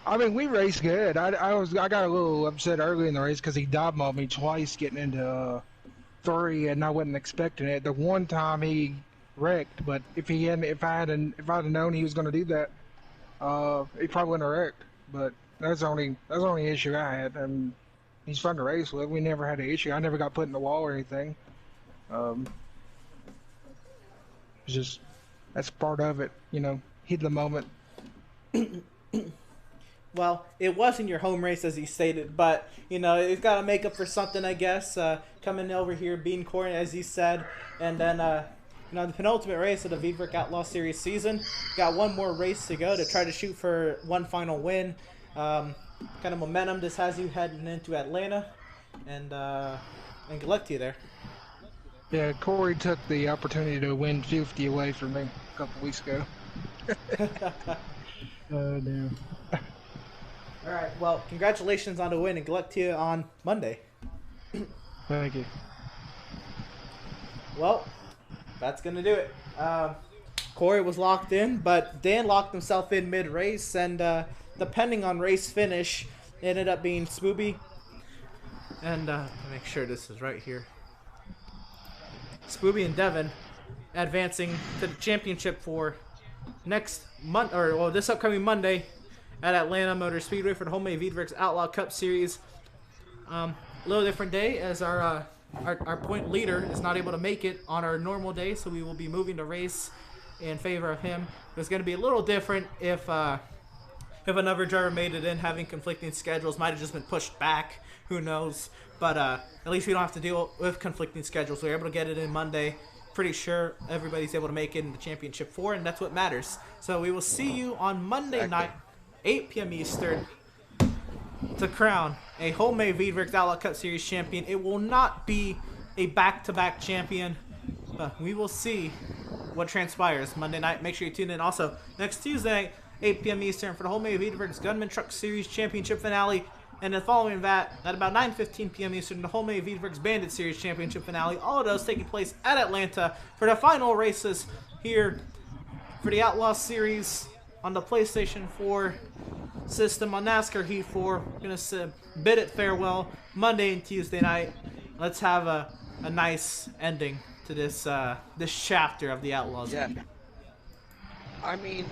I mean, we raced good. I got a little upset early in the race because he dive-bombed me twice getting into 3, and I wasn't expecting it. The one time he wrecked, but if I'd have known he was going to do that, he probably wouldn't have wrecked. But that's the only issue I had. And he's fun to race with. We never had an issue. I never got put in the wall or anything. It's just, that's part of it, hit the moment. Well, it wasn't your home race, as you stated, but, it's got to make up for something, I guess, coming over here, being Corey, as you said, and then, the penultimate race of the Veedverks Outlaw Series season. Got one more race to go to try to shoot for one final win. Kind of momentum this has you heading into Atlanta, and good luck to you there. Yeah, Corey took the opportunity to win 50 away from me a couple weeks ago. Oh, damn. All right, well, congratulations on the win, and good luck to you on Monday. Thank you. Well, that's going to do it. Corey was locked in, but Dan locked himself in mid-race, and depending on race finish, it ended up being Spooby. And make sure this is right here. Spooby and Devin advancing to the championship for next month, or well, this upcoming Monday at Atlanta Motor Speedway for the Wholemade Veedverks Outlaw Cup Series. A little different day as our point leader is not able to make it on our normal day, so we will be moving to race in favor of him. It's going to be a little different if another driver made it in, having conflicting schedules. Might have just been pushed back. Who knows? But at least we don't have to deal with conflicting schedules. We're able to get it in Monday. Pretty sure everybody's able to make it in the championship 4, and that's what matters. So we will see you on Monday night, 8 p.m. Eastern, to crown a Wholemade Veedverks Outlaw Cup Series champion. It will not be a back-to-back champion, but we will see what transpires Monday night. Make sure you tune in. Also, next Tuesday, 8 p.m. Eastern, for the Wholemade Veedverks Gunman Truck Series championship finale. And then following that, at about 9:15 p.m. Eastern, the Wholemade Veedverks Bandit Series championship finale. All of those taking place at Atlanta for the final races here for the Outlaw Series on the PlayStation 4 system on NASCAR Heat 4. We're going to bid it farewell Monday and Tuesday night. Let's have a nice ending to this this chapter of the Outlaws. Yeah. I mean,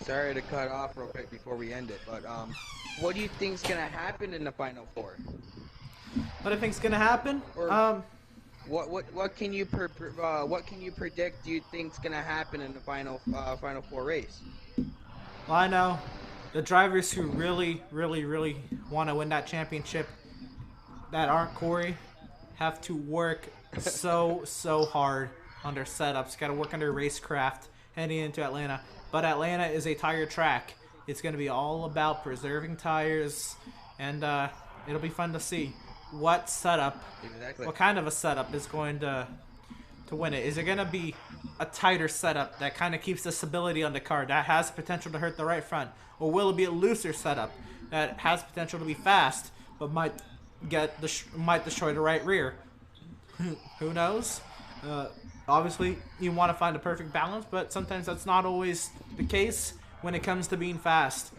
sorry to cut off real quick before we end it, but what do you think's gonna happen in the Final Four? What do you think's gonna happen? Or, what can you predict? Do you think's gonna happen in the Final Four race? Well, I know the drivers who really want to win that championship that aren't Corey have to work so hard on their setups. Got to work on their racecraft heading into Atlanta. But Atlanta is a tire track. It's going to be all about preserving tires, and it'll be fun to see what setup, what kind of a setup is going to win it. Is it going to be a tighter setup that kind of keeps the stability on the car that has potential to hurt the right front, or will it be a looser setup that has potential to be fast but might destroy the right rear? Who knows? Obviously, you want to find a perfect balance, but sometimes that's not always the case when it comes to being fast.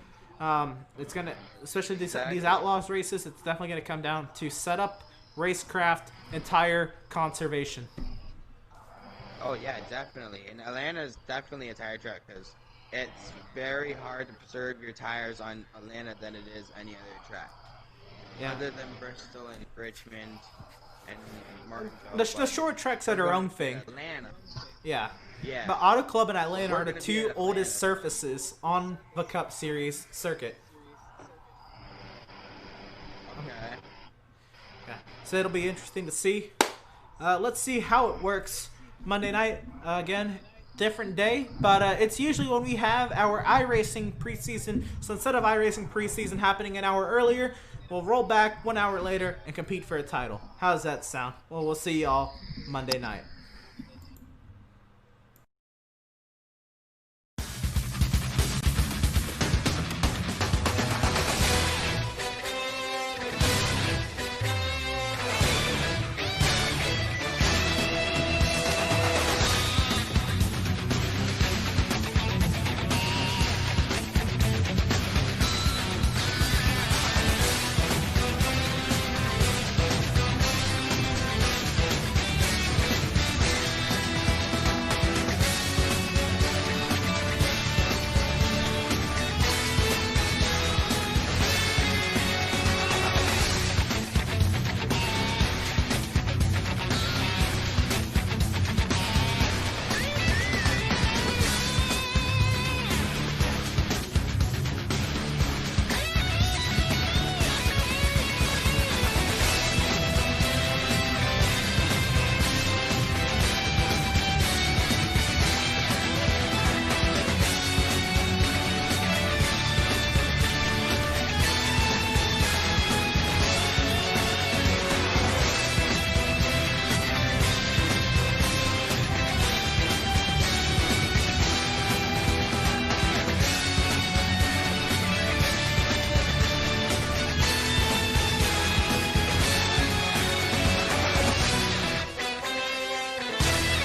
It's gonna, especially these Outlaws races, it's definitely gonna come down to setup, racecraft, and tire conservation. Oh yeah, definitely. And Atlanta is definitely a tire track because it's very hard to preserve your tires on Atlanta than it is any other track. Yeah. Other than Bristol and Richmond and Martinsville. The short tracks are their own thing. Atlanta. Yeah. Yeah. But Auto Club and Atlanta are the two oldest surfaces on the Cup Series circuit. Okay. Yeah. So it'll be interesting to see. Let's see how it works Monday night. Again, different day, but it's usually when we have our iRacing preseason. So instead of iRacing preseason happening an hour earlier, we'll roll back 1 hour later and compete for a title. How does that sound? Well, we'll see y'all Monday night.